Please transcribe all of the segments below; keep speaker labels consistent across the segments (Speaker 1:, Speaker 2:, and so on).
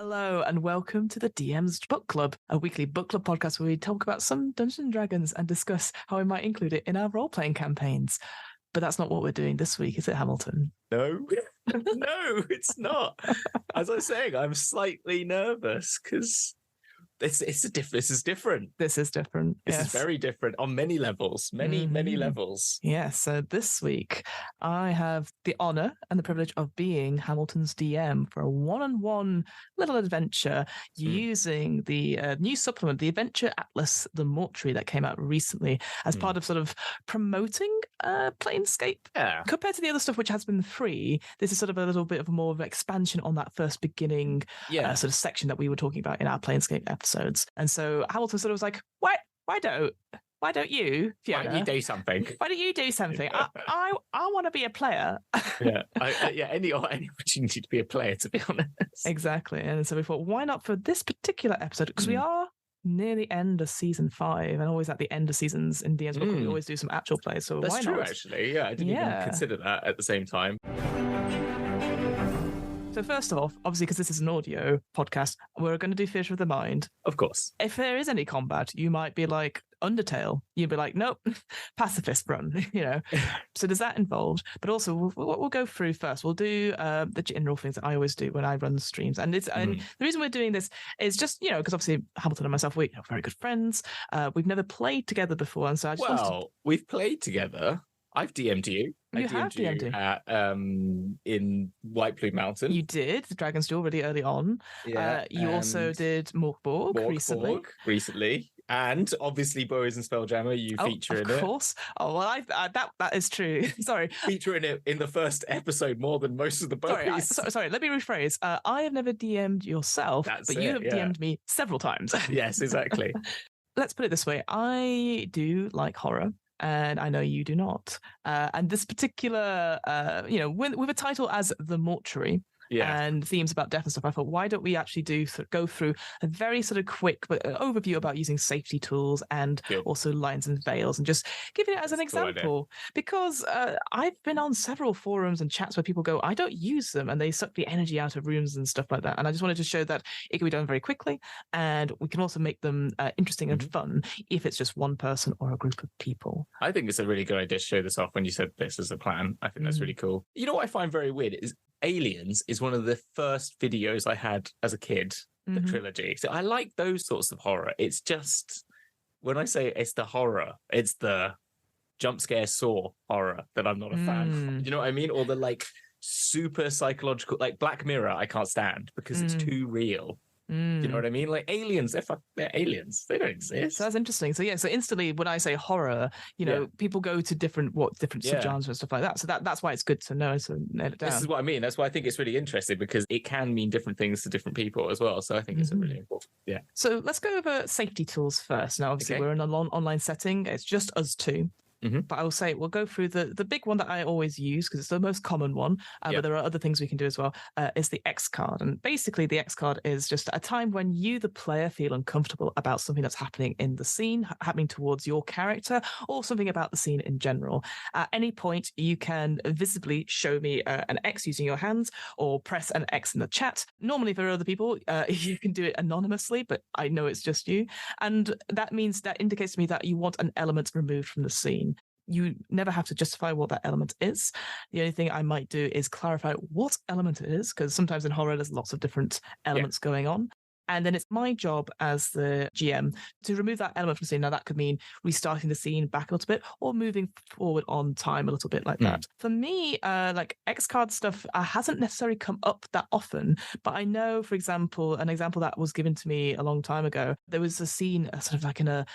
Speaker 1: Hello and welcome to the DM's Book Club, a weekly book club podcast where we talk about some Dungeons and Dragons and discuss how we might include it in our role-playing campaigns. But that's not what we're doing this week, is it, Hamilton?
Speaker 2: No, no, it's not. As I was saying, I'm slightly nervous because this is different.
Speaker 1: This is different.
Speaker 2: This is very different on many levels, many levels.
Speaker 1: Yes, so this week I have the honour and the privilege of being Hamilton's DM for a one-on-one little adventure using the new supplement, the Adventure Atlas, the Mortuary, that came out recently as part of sort of promoting Planescape.
Speaker 2: Yeah.
Speaker 1: Compared to the other stuff which has been free, this is sort of a little bit of more of an expansion on that first beginning sort of section that we were talking about in our Planescape episodes. And so Hamilton sort of was like, why don't you, Fiona?
Speaker 2: Why don't you do something?
Speaker 1: Why don't you do something? I want to be a player.
Speaker 2: Any opportunity to be a player, to be honest.
Speaker 1: Exactly. And so we thought, why not for this particular episode? Because we are near the end of season 5, and always at the end of seasons in DM's Book, we always do some actual play. So
Speaker 2: that's
Speaker 1: why
Speaker 2: true,
Speaker 1: not?
Speaker 2: actually. Yeah, I didn't even consider that at the same time.
Speaker 1: So first of all, obviously, because this is an audio podcast, we're going to do Theatre of the Mind.
Speaker 2: Of course.
Speaker 1: If there is any combat, you might be like Undertale. You'd be like, nope, pacifist run, So there's that involved. But also, we'll go through first. We'll do the general things that I always do when I run streams. And and the reason we're doing this is just, because obviously Hamilton and myself, we're very good friends. We've never played together before. And so I just
Speaker 2: we've played together. I've DM'd you.
Speaker 1: You have DM'd you
Speaker 2: at, in White Plume Mountain.
Speaker 1: You did the Dragon's Duel really early on.
Speaker 2: Yeah,
Speaker 1: you also did Morkborg
Speaker 2: recently. And obviously, Boys and Spelljammer, you feature in it.
Speaker 1: Of course. Oh, well, that is true. Sorry.
Speaker 2: Feature in it in the first episode more than most of the boys.
Speaker 1: Sorry, let me rephrase. I have never DM'd yourself, but you have DM'd me several times.
Speaker 2: Yes, exactly.
Speaker 1: Let's put it this way. I do like horror. And I know you do not. And this particular, with a title as The Mortuary and themes about death and stuff, I thought, why don't we actually go through a very sort of quick overview about using safety tools and also lines and veils, and just giving it as an example. Because I've been on several forums and chats where people go, I don't use them, and they suck the energy out of rooms and stuff like that. And I just wanted to show that it can be done very quickly, and we can also make them interesting and fun if it's just one person or a group of people.
Speaker 2: I think it's a really good idea to show this off when you said this as a plan. I think that's really cool. You know what I find very weird is Aliens is one of the first videos I had as a kid, the trilogy. So I like those sorts of horror. It's just, when I say it's the horror, it's the jump scare saw horror that I'm not a fan of. You know what I mean? Or the like super psychological, like Black Mirror, I can't stand because it's too real. Do you know what I mean? Like aliens, they're aliens. They don't exist.
Speaker 1: So that's interesting. So so instantly when I say horror, people go to different subgenres and stuff like that. So that's why it's good to know. So nail it down.
Speaker 2: This is what I mean. That's why I think it's really interesting, because it can mean different things to different people as well. So I think it's a really important. Yeah.
Speaker 1: So let's go over safety tools first. Now, obviously, we're in an online setting. It's just us two. But I will say we'll go through the big one that I always use because it's the most common one, but there are other things we can do as well, is the X card. And basically the X card is just a time when you, the player, feel uncomfortable about something that's happening in the scene, happening towards your character, or something about the scene in general. At any point, you can visibly show me an X using your hands, or press an X in the chat. Normally for other people, you can do it anonymously, but I know it's just you. And that indicates to me that you want an element removed from the scene. You never have to justify what that element is. The only thing I might do is clarify what element it is, because sometimes in horror there's lots of different elements going on. And then it's my job as the GM to remove that element from the scene. Now, that could mean restarting the scene back a little bit or moving forward on time a little bit like that. For me, like X card stuff hasn't necessarily come up that often, but I know, for example, an example that was given to me a long time ago, there was a scene sort of like in a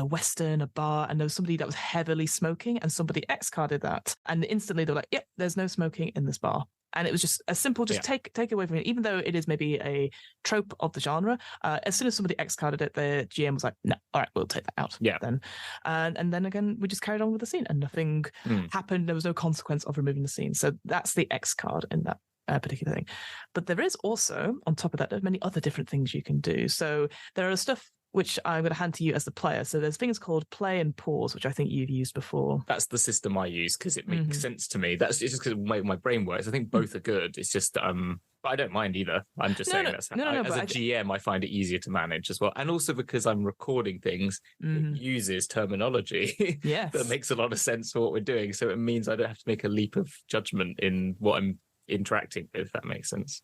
Speaker 1: Western, a bar, and there was somebody that was heavily smoking, and somebody X carded that. And instantly they were like, yep, there's no smoking in this bar. And it was just a simple, take away from it, even though it is maybe a trope of the genre. As soon as somebody X-carded it, the GM was like, no, all right, we'll take that out then. And then again, we just carried on with the scene and nothing happened. There was no consequence of removing the scene. So that's the X card in that particular thing. But there is also, on top of that, there's many other different things you can do. So there are stuff which I'm going to hand to you as the player. So there's things called play and pause, which I think you've used before.
Speaker 2: That's the system I use because it makes sense to me. That's just because my brain works. I think both are good. It's just But I don't mind either. I'm just saying as a GM, I find it easier to manage as well. And also because I'm recording things, it uses terminology that makes a lot of sense for what we're doing. So it means I don't have to make a leap of judgment in what I'm interacting with, if that makes sense.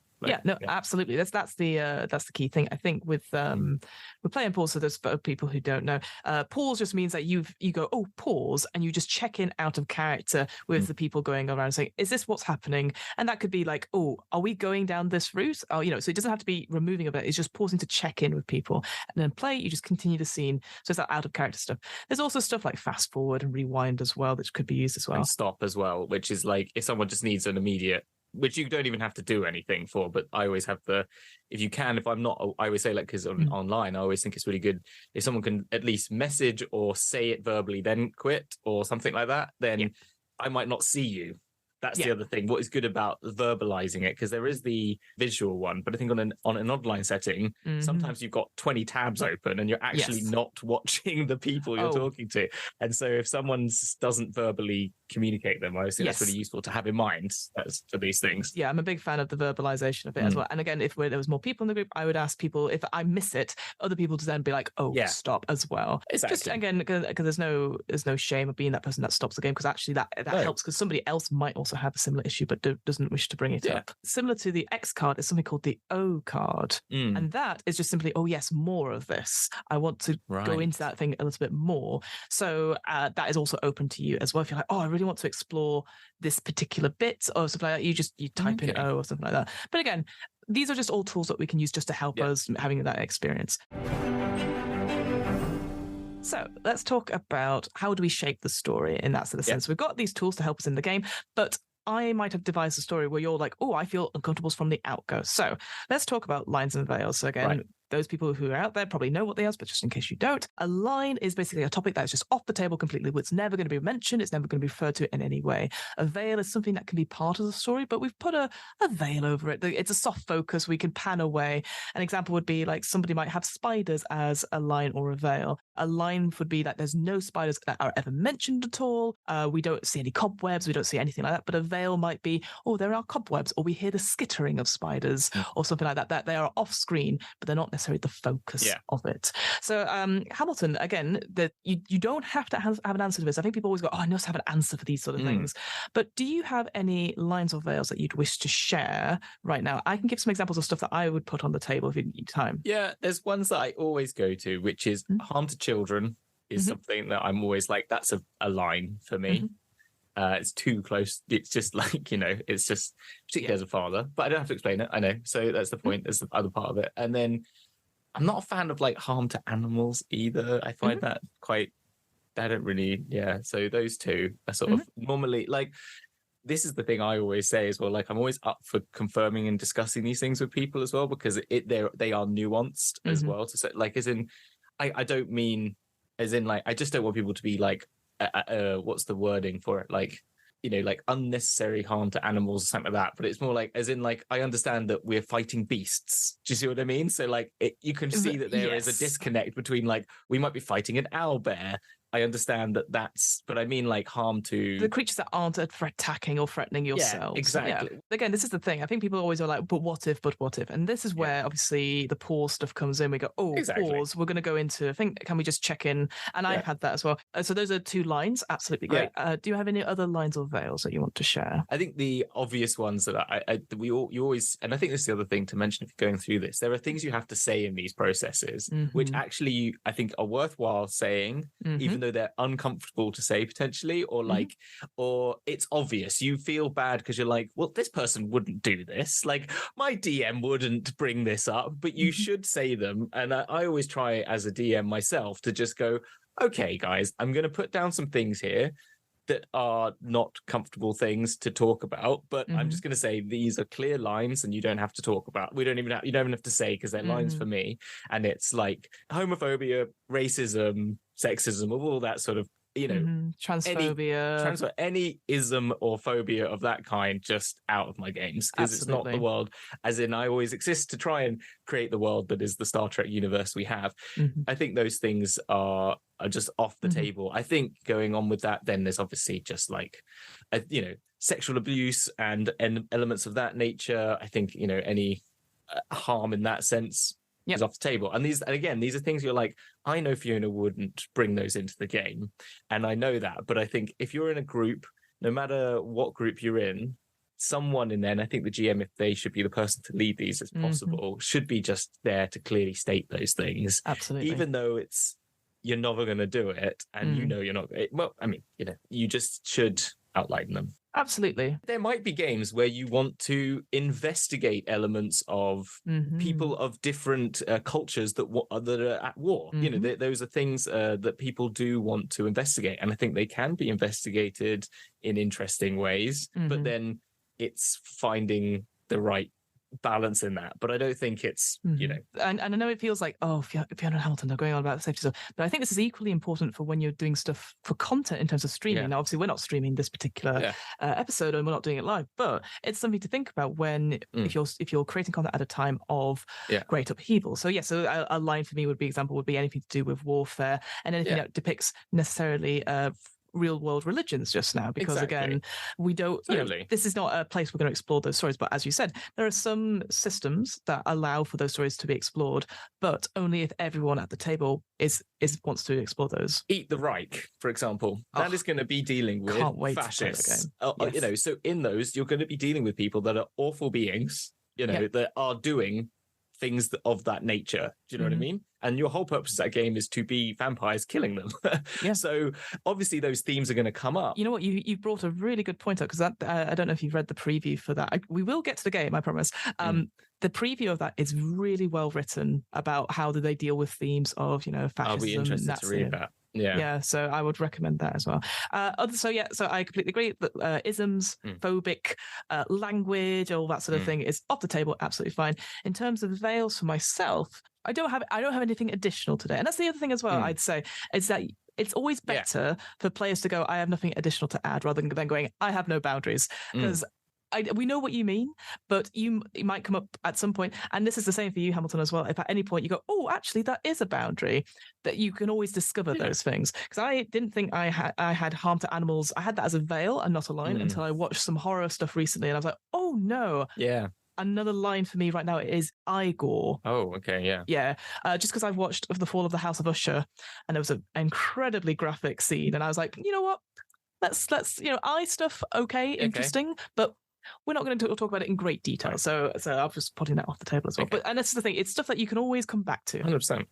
Speaker 1: Absolutely. That's the key thing. I think with play and pause, so there's for people who don't know, pause just means that you go, oh, pause, and you just check in out of character with the people going around saying, is this what's happening? And that could be like, oh, are we going down this route? Oh, so it doesn't have to be removing of it. It's just pausing to check in with people. And then play, you just continue the scene. So it's that out of character stuff. There's also stuff like fast forward and rewind as well, which could be used as well.
Speaker 2: And stop as well, which is like if someone just needs an immediate, which you don't even have to do anything for, but I always have if I'm not, I always say, like, because online, I always think it's really good if someone can at least message or say it verbally, then quit or something like that, then I might not see you. That's the other thing. What is good about verbalizing it, because there is the visual one, but I think on an online setting, sometimes you've got 20 tabs open and you're actually not watching the people you're talking to. And so if someone doesn't verbally communicate them, I think that's really useful to have in mind for these things.
Speaker 1: Yeah, I'm a big fan of the verbalization of it as well. And again, if there was more people in the group, I would ask people, if I miss it, other people to then be like, stop as well.
Speaker 2: Exactly. Just
Speaker 1: again, because there's no shame of being that person that stops the game, because actually that helps, because somebody else might also have a similar issue but doesn't wish to bring it up. Similar to the X card is something called the O card, and that is just simply, oh yes, more of this. I want to go into that thing a little bit more. So that is also open to you as well. If you're like, oh, I really want to explore this particular bit or something like that, you type in O or something like that. But again, these are just all tools that we can use just to help us having that experience. So let's talk about how do we shape the story in that sort of sense. We've got these tools to help us in the game, but I might have devised a story where you're like, oh, I feel uncomfortable from the outgo. So let's talk about lines and veils. So again, those people who are out there probably know what they are, but just in case you don't, a line is basically a topic that is just off the table completely. It's never going to be mentioned. It's never going to be referred to in any way. A veil is something that can be part of the story, but we've put a veil over it. It's a soft focus. We can pan away. An example would be like somebody might have spiders as a line or a veil. A line would be that there's no spiders that are ever mentioned at all. We don't see any cobwebs. We don't see anything like that. But a veil might be, oh, there are cobwebs, or we hear the skittering of spiders or something like that, that they are off screen, but they're not necessarily the focus of it. So Hamilton, again, that you don't have to have an answer to this. I think people always go, oh, I must have an answer for these sort of things. But do you have any lines or veils that you'd wish to share right now? I can give some examples of stuff that I would put on the table if you need time.
Speaker 2: Yeah, there's ones that I always go to, which is harm to children is something that I'm always like, that's a line for me. It's too close. It's just like, it's just, particularly as a father, but I don't have to explain it. I know. So that's the point. That's the other part of it. And then I'm not a fan of like harm to animals either. I find that quite, I don't really, So those two are sort of normally like, this is the thing I always say as well. Like I'm always up for confirming and discussing these things with people as well, because they are nuanced as well. To say, like, as in, I don't mean as in like, I just don't want people to be like, what's the wording for it? Like, like unnecessary harm to animals or something like that. But it's more like, as in like, I understand that we're fighting beasts. Do you see what I mean? So like, you can see that there is a disconnect between like, we might be fighting an owlbear. I understand that's, but I mean like harm to
Speaker 1: the creatures that aren't attacking or threatening yourselves.
Speaker 2: Yeah, exactly.
Speaker 1: Yeah. Again, this is the thing. I think people always are like, but what if? And this is where obviously the pause stuff comes in. We go, pause. We're going to go into, I think, can we just check in? And I've had that as well. So those are two lines. Absolutely great. Do you have any other lines or veils that you want to share?
Speaker 2: I think the obvious ones that you always, and I think this is the other thing to mention if you're going through this, there are things you have to say in these processes, which actually I think are worthwhile saying, even though they're uncomfortable to say potentially, or like, or it's obvious. You feel bad because you're like, well, this person wouldn't do this. Like my DM wouldn't bring this up, but you should say them. And I always try as a DM myself to just go, okay, guys, I'm going to put down some things here that are not comfortable things to talk about, but I'm just going to say these are clear lines and you don't have to talk about. You don't even have to say, because they're lines for me. And it's like homophobia, racism, sexism, all that sort of,
Speaker 1: transphobia,
Speaker 2: any ism or phobia of that kind, just out of my games, because it's not the world. As in, I always exist to try and create the world that is the Star Trek universe we have. I think those things are just off the table. I think going on with that, then there's obviously just like, sexual abuse and elements of that nature. I think, any harm in that sense is off the table. And these are things you're like, I know Fiona wouldn't bring those into the game, and I know that. But I think if you're in a group, no matter what group you're in, someone in there, and I think the GM, if they should be the person to lead these as possible, should be just there to clearly state those things.
Speaker 1: Absolutely.
Speaker 2: Even though you're never going to do it, and you're not. Well, I mean, you just should outline them.
Speaker 1: Absolutely.
Speaker 2: There might be games where you want to investigate elements of people of different cultures that are at war. Those are things that people do want to investigate. And I think they can be investigated in interesting ways, but then it's finding the right balance in that. But I don't think it's,
Speaker 1: And I know it feels like, Fiona and Hamilton are going on about safety stuff, but I think this is equally important for when you're doing stuff for content in terms of streaming.
Speaker 2: Yeah.
Speaker 1: Now, obviously, we're not streaming this particular episode, and we're not doing it live, but it's something to think about when if you're creating content at a time of great upheaval. So a line for me would be anything to do with warfare and anything that depicts necessarily real world religions just now, because again, we don't this is not a place we're going to explore those stories, but as you said, there are some systems that allow for those stories to be explored, but only if everyone at the table wants to explore those.
Speaker 2: Eat the Reich, for example, that is going to be dealing with fascists. So in those, you're going to be dealing with people that are awful beings, that are doing things of that nature. Do you know what I mean? And your whole purpose of that game is to be vampires killing them. So obviously those themes are going to come up.
Speaker 1: You know what? You brought a really good point up, because I don't know if you've read the preview for that. We will get to the game, I promise. The preview of that is really well written about how do they deal with themes of, fascism.
Speaker 2: I'll be interested to read that. Yeah.
Speaker 1: So I would recommend that as well. So I completely agree that isms, phobic language, all that sort of thing is off the table, absolutely fine. In terms of veils for myself, I don't have anything additional today. And that's the other thing as well, I'd say, is that it's always better for players to go, I have nothing additional to add, rather than going, I have no boundaries. Because we know what you mean, but it might come up at some point, and this is the same for you, Hamilton, as well. If at any point you go, oh, actually, that is a boundary, that you can always discover those things. Because I didn't think I had harm to animals. I had that as a veil and not a line until I watched some horror stuff recently, and I was like, oh no.
Speaker 2: Yeah.
Speaker 1: Another line for me right now is eye gore.
Speaker 2: Oh, okay, yeah.
Speaker 1: Yeah, just because I've watched The Fall of the House of Usher, and there was an incredibly graphic scene, and I was like, you know what? Let's eye stuff, interesting, but we're not going to talk about it in great detail. Right. So I'm just putting that off the table as well.
Speaker 2: Okay.
Speaker 1: And that's the thing; it's stuff that you can always come back to.
Speaker 2: 100%.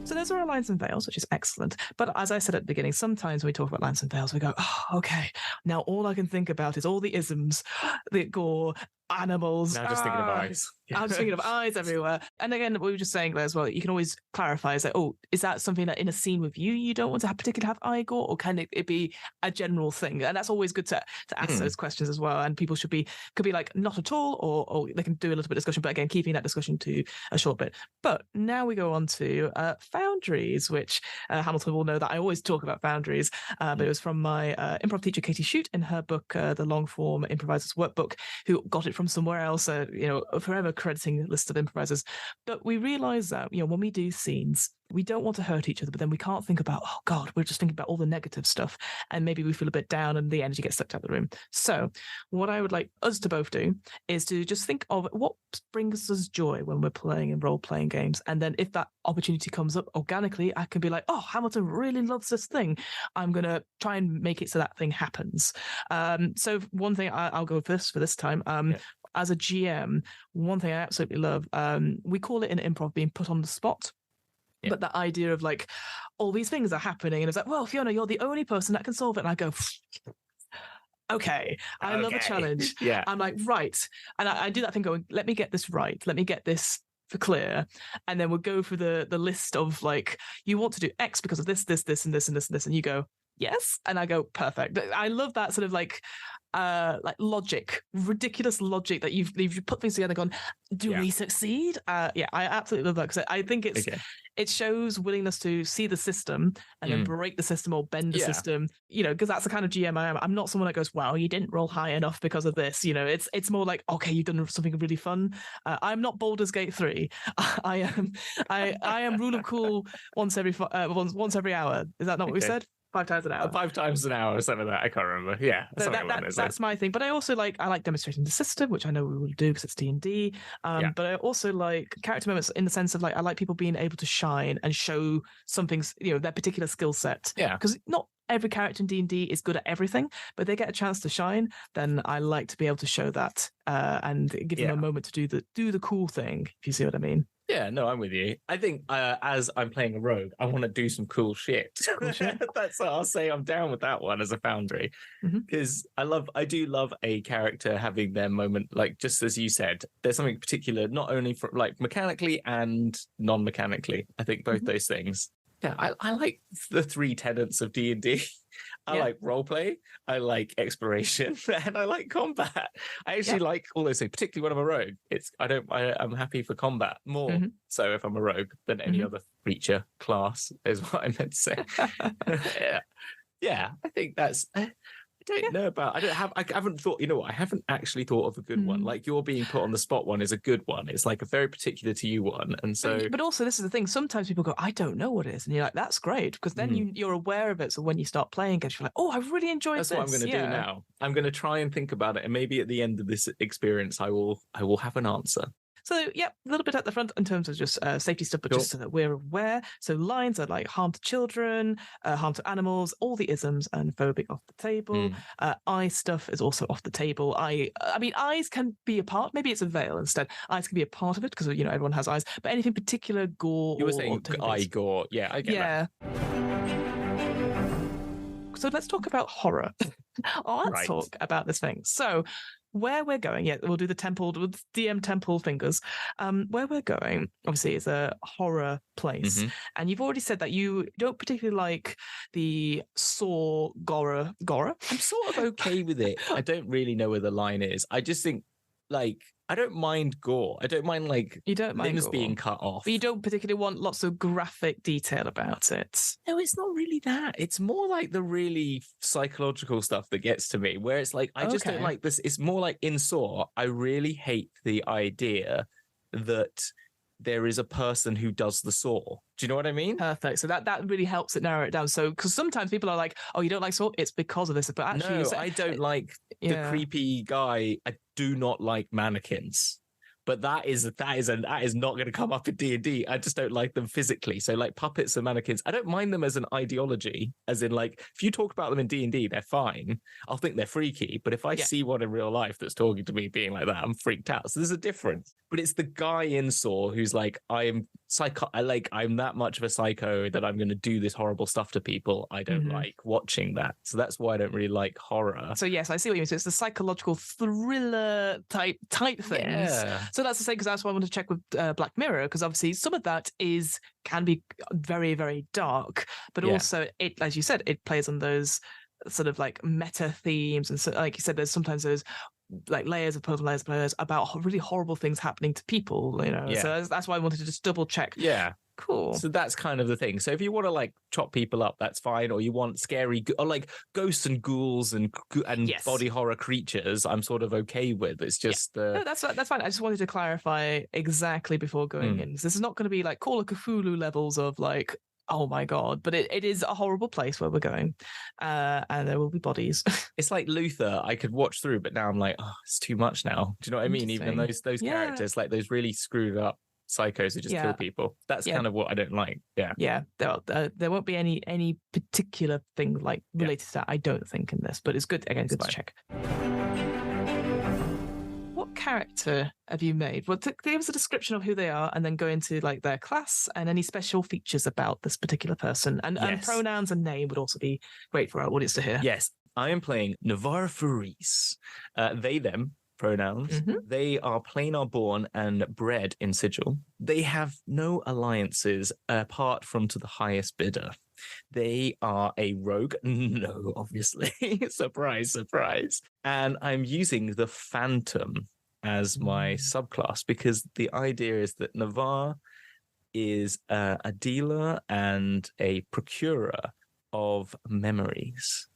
Speaker 1: So those are our lines and veils, which is excellent. But as I said at the beginning, sometimes when we talk about lines and veils, we go, oh, okay, now all I can think about is all the isms, the gore, animals.
Speaker 2: Now just thinking of eyes.
Speaker 1: I'm just thinking of eyes everywhere. And again, we were just saying as well, you can always clarify, is like, oh, is that something that in a scene with you don't want to particularly have eye gore, or can it be a general thing? And that's always good to ask those questions as well. And people could be like, not at all, or they can do a little bit of discussion, but again, keeping that discussion to a short bit. But now we go on to boundaries, which Hamilton will know that I always talk about boundaries, but it was from my improv teacher, Katie Shute, in her book, The Long Form Improvisers Workbook, who got it from somewhere else, forever crediting list of improvisers. But we realize that, when we do scenes, we don't want to hurt each other, but then we can't think about, oh God, we're just thinking about all the negative stuff. And maybe we feel a bit down and the energy gets sucked out of the room. So what I would like us to both do is to just think of what brings us joy when we're playing in role-playing games. And then if that opportunity comes up organically, I can be like, oh, Hamilton really loves this thing. I'm going to try and make it so that thing happens. So one thing I'll go first for this time. As a GM, one thing I absolutely love, we call it in improv being put on the spot. Yeah. But that idea of like, all these things are happening, and it's like, well, Fiona, you're the only person that can solve it. And I go, okay, I love a challenge.
Speaker 2: Yeah.
Speaker 1: I'm like, right. And I do that thing going, let me get this right. Let me get this for clear. And then we'll go through the list of like, you want to do X because of this, and this, and this, and this. And you go, yes. And I go, perfect. I love that sort of like logic, ridiculous logic that you've put things together and gone, do we succeed? I absolutely love that, because I think it shows willingness to see the system and then break the system or bend the system, because that's the kind of GM I am. I'm not someone that goes, well, you didn't roll high enough because of this. It's more like, okay, you've done something really fun. I'm not Baldur's Gate 3. I am Rule of Cool once every hour. Is that not what we said? 5 times an hour.
Speaker 2: 5 times an hour or something like that. I can't remember. Yeah,
Speaker 1: so that's my thing. But I also like demonstrating the system, which I know we will do because it's D&D. But I also like character moments in the sense of like I like people being able to shine and show something's their particular skill set.
Speaker 2: Yeah,
Speaker 1: because not every character in D&D is good at everything, but they get a chance to shine, then I like to be able to show that and give them a moment to do the cool thing, if you see what I mean.
Speaker 2: Yeah, no, I'm with you. I think as I'm playing a rogue, I want to do some cool shit. That's what I'll say. I'm down with that one as a foundry because I do love a character having their moment. Like just as you said, there's something particular, not only for like mechanically and non-mechanically. I think both those things. Yeah, I like the 3 tenets of D&D. I like roleplay, I like exploration, and I like combat. I actually like all those things, particularly when I'm a rogue. I'm happy for combat more so if I'm a rogue than any other creature class is what I meant to say. yeah, I think that's. I don't know about. I haven't thought. You know what? I haven't actually thought of a good one. Like your being put on the spot one is a good one. It's like a very particular to you one, and so.
Speaker 1: But also, this is the thing. Sometimes people go, "I don't know what it is," and you're like, "That's great," because then you're aware of it. So when you start playing games, you're like, "Oh, I really enjoyed this."
Speaker 2: That's what I'm going to do now. I'm going to try and think about it, and maybe at the end of this experience, I will have an answer.
Speaker 1: So, a little bit at the front in terms of just safety stuff, but just so that we're aware. So lines are like harm to children, harm to animals, all the isms and phobic off the table. Eye stuff is also off the table. I mean, eyes can be a part. Maybe it's a veil instead. Eyes can be a part of it because, everyone has eyes. But anything particular, gore
Speaker 2: You were saying eye gore. Yeah, I get that.
Speaker 1: So let's talk about horror. Let's talk about this thing. So where we're going, we'll do the DM temple fingers. Where we're going, obviously, is a horror place. And you've already said that you don't particularly like the Saw gore.
Speaker 2: I'm sort of okay with it. I don't really know where the line is. I just think, like, I don't mind gore. I don't mind, like, limbs being cut off.
Speaker 1: But you don't particularly want lots of graphic detail about it.
Speaker 2: No, it's not really that. It's more like the really psychological stuff that gets to me, where it's like, I just don't like this. It's more like in Saw, I really hate the idea that there is a person who does the Saw. Do you know what I mean?
Speaker 1: Perfect. So that really helps it narrow it down. So, because sometimes people are like, "Oh, you don't like Saw? It's because of this." But actually,
Speaker 2: no, I don't like the creepy guy. I do not like mannequins. But that is not going to come up in D&D. I just don't like them physically. So like puppets and mannequins, I don't mind them as an ideology, as in like if you talk about them in D&D, they're fine. I'll think they're freaky. But if I see one in real life that's talking to me being like that, I'm freaked out. So there's a difference. But it's the guy in Saw who's like, I'm that much of a psycho that I'm going to do this horrible stuff to people. I don't like watching that. So that's why I don't really like horror.
Speaker 1: So yes, I see what you mean. So it's the psychological thriller type things.
Speaker 2: Yeah.
Speaker 1: So that's the same, because that's why I wanted to check with Black Mirror, because obviously some of that can be very, very dark, but also it, as you said, it plays on those sort of like meta themes, and so, like you said, there's sometimes those like layers of layers about really horrible things happening to people. So that's why I wanted to just double check.
Speaker 2: Yeah.
Speaker 1: Cool.
Speaker 2: So that's kind of the thing. So if you want to like chop people up, that's fine. Or you want scary, or like ghosts and ghouls and body horror creatures, I'm sort of okay with. It's just
Speaker 1: no, that's fine. I just wanted to clarify exactly before going in. So this is not going to be like Call of Cthulhu levels of like, oh my god, but it is a horrible place where we're going, and there will be bodies.
Speaker 2: It's like Luther. I could watch through, but now I'm like, oh, it's too much now. Do you know what I mean? Even those characters, like those really screwed up psychos who just kill people. That's kind of what I don't like. Yeah.
Speaker 1: There won't be any particular thing like related to that, I don't think, in this, but it's good to check. What character have you made? Well, give us a description of who they are, and then go into like their class and any special features about this particular person, and pronouns and name would also be great for our audience to hear.
Speaker 2: Yes, I am playing Navarre Faris. They, them pronouns. They are planar born and bred in Sigil. They have no alliances apart from to the highest bidder. They are a rogue. No, obviously. Surprise, surprise. And I'm using the Phantom as my subclass, because the idea is that Navarre is a dealer and a procurer of memories.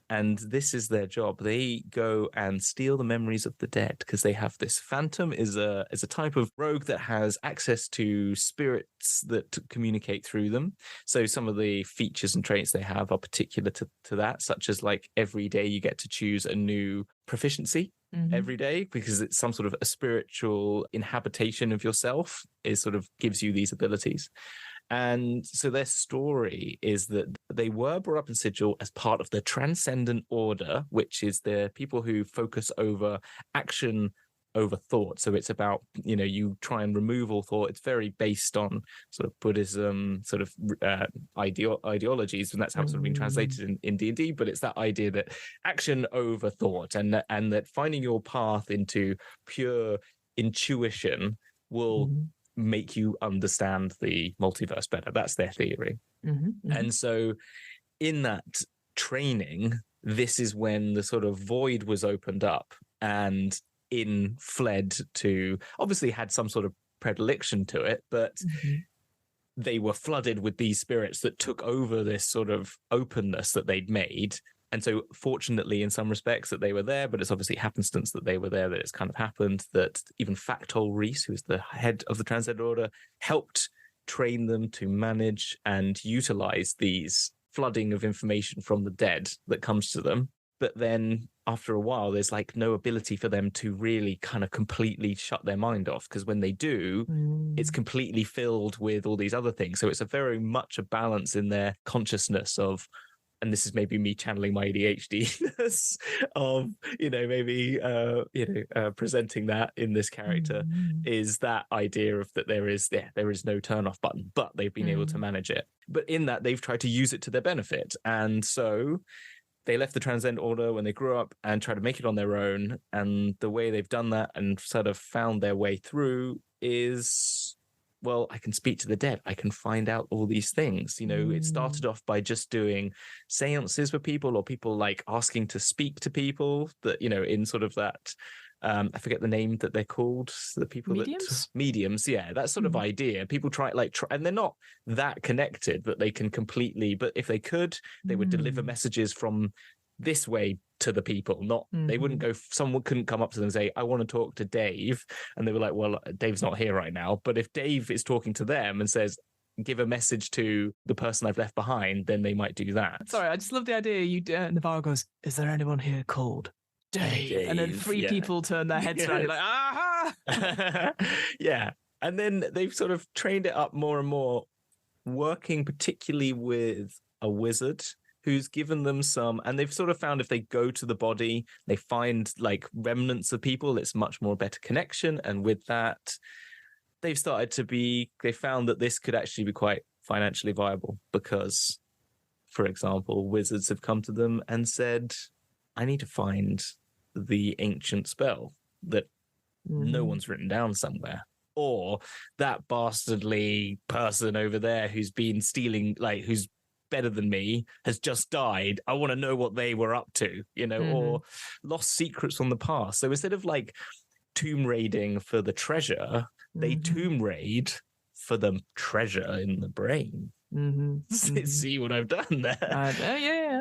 Speaker 2: And this is their job. They go and steal the memories of the dead because they have this phantom is a type of rogue that has access to spirits that communicate through them. So some of the features and traits they have are particular to that, such as like every day you get to choose a new proficiency every day because it's some sort of a spiritual inhabitation of yourself is sort of gives you these abilities. And so their story is that they were brought up in Sigil as part of the Transcendent Order, which is the people who focus over action over thought. So it's about, you try and remove all thought. It's very based on sort of Buddhism, sort of ideologies, and that's how it's sort of been translated in D&D. But it's that idea that action over thought, and that finding your path into pure intuition will make you understand the multiverse better. That's their theory. And so in that training, this is when the sort of void was opened up, and In fled to, obviously had some sort of predilection to it, but they were flooded with these spirits that took over this sort of openness that they'd made. And so fortunately, in some respects, that they were there, but it's obviously happenstance that they were there, that it's kind of happened, that even Factol Reese, who's the head of the Transcendent Order, helped train them to manage and utilize these flooding of information from the dead that comes to them. But then after a while, there's like no ability for them to really kind of completely shut their mind off, because when they do, it's completely filled with all these other things. So it's a very much a balance in their consciousness of, and this is maybe me channeling my ADHD of, maybe, presenting that in this character is that idea of that there is no turn off button, but they've been able to manage it. But in that, they've tried to use it to their benefit. And so they left the Transcendent Order when they grew up and tried to make it on their own. And the way they've done that and sort of found their way through is, well, I can speak to the dead. I can find out all these things. It started off by just doing seances with people, or people like asking to speak to people that, in sort of that, I forget the name that they're called. The people mediums. Yeah, that sort of idea. People try, and they're not that connected, but they can completely, but if they could, they would deliver messages from this way to the people. Not they wouldn't go, someone couldn't come up to them and say, I want to talk to Dave, and they were like, well, Dave's not here right now. But if Dave is talking to them and says, give a message to the person I've left behind, then they might do that.
Speaker 1: Sorry, I just love the idea. Navarro goes, is there anyone here called Dave? And then three people turn their heads around, like, aha!
Speaker 2: Yeah. And then they've sort of trained it up more and more, working particularly with a wizard who's given them some, and they've sort of found if they go to the body, they find like remnants of people, it's much more better connection. And with that, they found that this could actually be quite financially viable, because, for example, wizards have come to them and said, I need to find the ancient spell that no one's written down somewhere. Or that bastardly person over there who's been stealing, who's better than me, has just died. I want to know what they were up to, or lost secrets from the past. So instead of tomb raiding for the treasure, they tomb raid for the treasure in the brain. See what I've done there?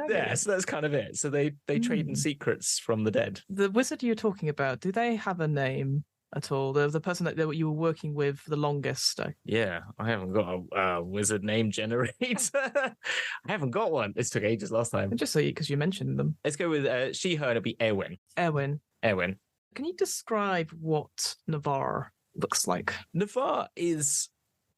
Speaker 2: Yeah. So that's kind of it. So they trade in secrets from the dead.
Speaker 1: The wizard you're talking about, do they have a name at all? The person that you were working with for the longest?
Speaker 2: Yeah, I haven't got a wizard name generator. I haven't got one. This took ages last time.
Speaker 1: And just so because you mentioned them.
Speaker 2: Let's go with she, her. It'll be Erwin.
Speaker 1: Erwin.
Speaker 2: Can
Speaker 1: you describe what Navarre looks like?
Speaker 2: Navarre is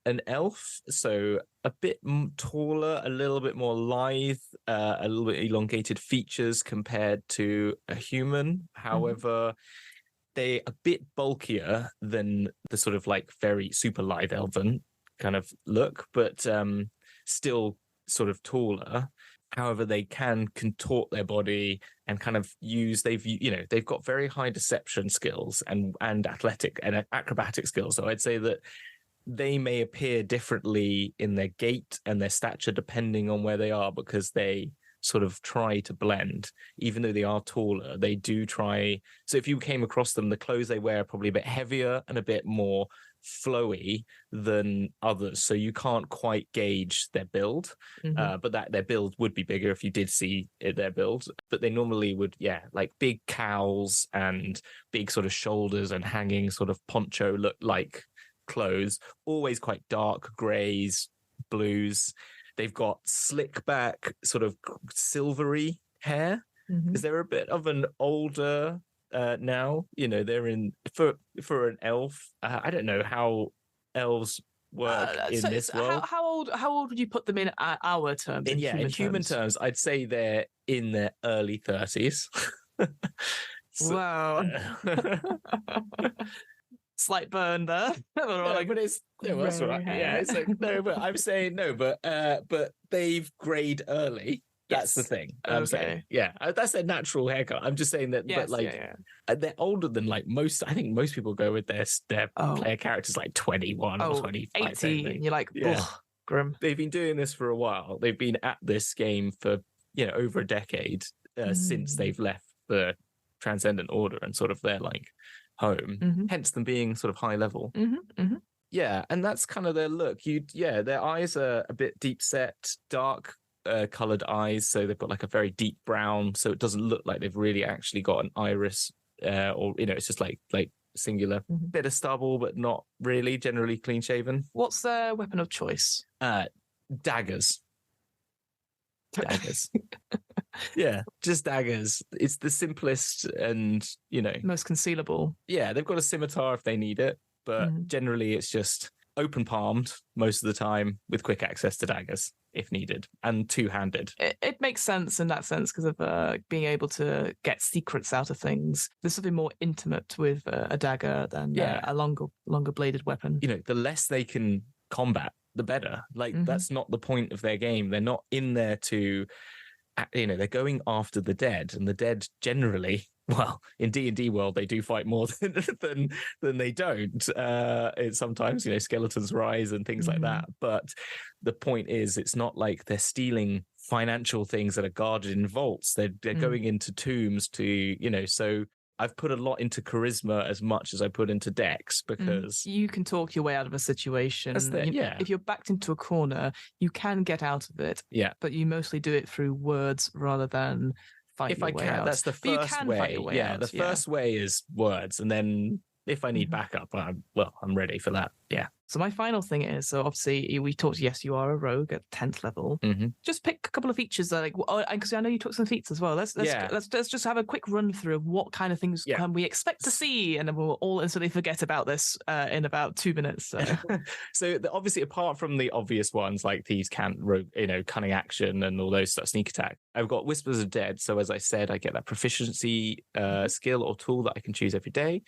Speaker 2: an elf, so a bit taller, a little bit more lithe, a little bit elongated features compared to a human. However, they're a bit bulkier than the sort of very super lithe elven kind of look, but still sort of taller. However, they can contort their body and kind of they've got very high deception skills and athletic and acrobatic skills. So I'd say that they may appear differently in their gait and their stature depending on where they are, because they sort of try to blend. Even though they are taller, they do try. So if you came across them, the clothes they wear are probably a bit heavier and a bit more flowy than others, so you can't quite gauge their build. But that their build would be bigger if you did see their build. But they normally would, like big cowls and big sort of shoulders and hanging sort of poncho look like clothes, always quite dark grays, blues. They've got slick back, sort of silvery hair, because they're a bit of an older now. They're in for an elf. I don't know how elves work in this world.
Speaker 1: How old would you put them in our terms? In
Speaker 2: human terms, I'd say they're in their early 30s.
Speaker 1: Wow. Slight burn there.
Speaker 2: But it's that's all right. Yeah, it's like no, but I'm saying no, but they've grayed early. That's the thing. I'm saying, that's their natural haircut. I'm just saying that, but they're older than like most. I think most people go with their player characters like 21 or 25.
Speaker 1: 18. And you're like, grim.
Speaker 2: They've been doing this for a while. They've been at this game for over a decade since they've left the Transcendent Order and sort of their like home. Hence them being sort of high level. Yeah, and that's kind of their look. Their eyes are a bit deep set, dark. Colored eyes, so they've got like a very deep brown, so it doesn't look like they've really actually got an iris, or it's just like singular bit of stubble, but not really. Generally clean shaven.
Speaker 1: What's their weapon of choice?
Speaker 2: Daggers. Yeah, just daggers. It's the simplest and
Speaker 1: most concealable.
Speaker 2: Yeah, they've got a scimitar if they need it, but generally it's just open palmed most of the time with quick access to daggers if needed, and two-handed.
Speaker 1: It makes sense in that sense because of being able to get secrets out of things. There's something more intimate with a dagger than a longer bladed weapon.
Speaker 2: The less they can combat, the better. Like that's not the point of their game. They're not in there to, they're going after the dead, and the dead generally. Well, in D&D world, they do fight more than they don't. It's sometimes, skeletons rise and things like that. But the point is, it's not like they're stealing financial things that are guarded in vaults. They're going into tombs to, so I've put a lot into charisma as much as I put into dex, because
Speaker 1: you can talk your way out of a situation. If you're backed into a corner, you can get out of it. Yeah. But you mostly do it through words rather than if I can,
Speaker 2: that's the first way. The first way is words, and then if I need backup, I'm ready for that. Yeah.
Speaker 1: So my final thing is, so obviously we talked. Yes, you are a rogue at 10th level. Just pick a couple of features that, because I know you took some feats as well. Let's just have a quick run through of what kind of things can we expect to see, and then we'll all instantly forget about this in about 2 minutes.
Speaker 2: So obviously, apart from the obvious ones like thieves, can't, rogue, cunning action, and all those stuff, sneak attack, I've got Whispers of Dead. So as I said, I get that proficiency skill or tool that I can choose every day.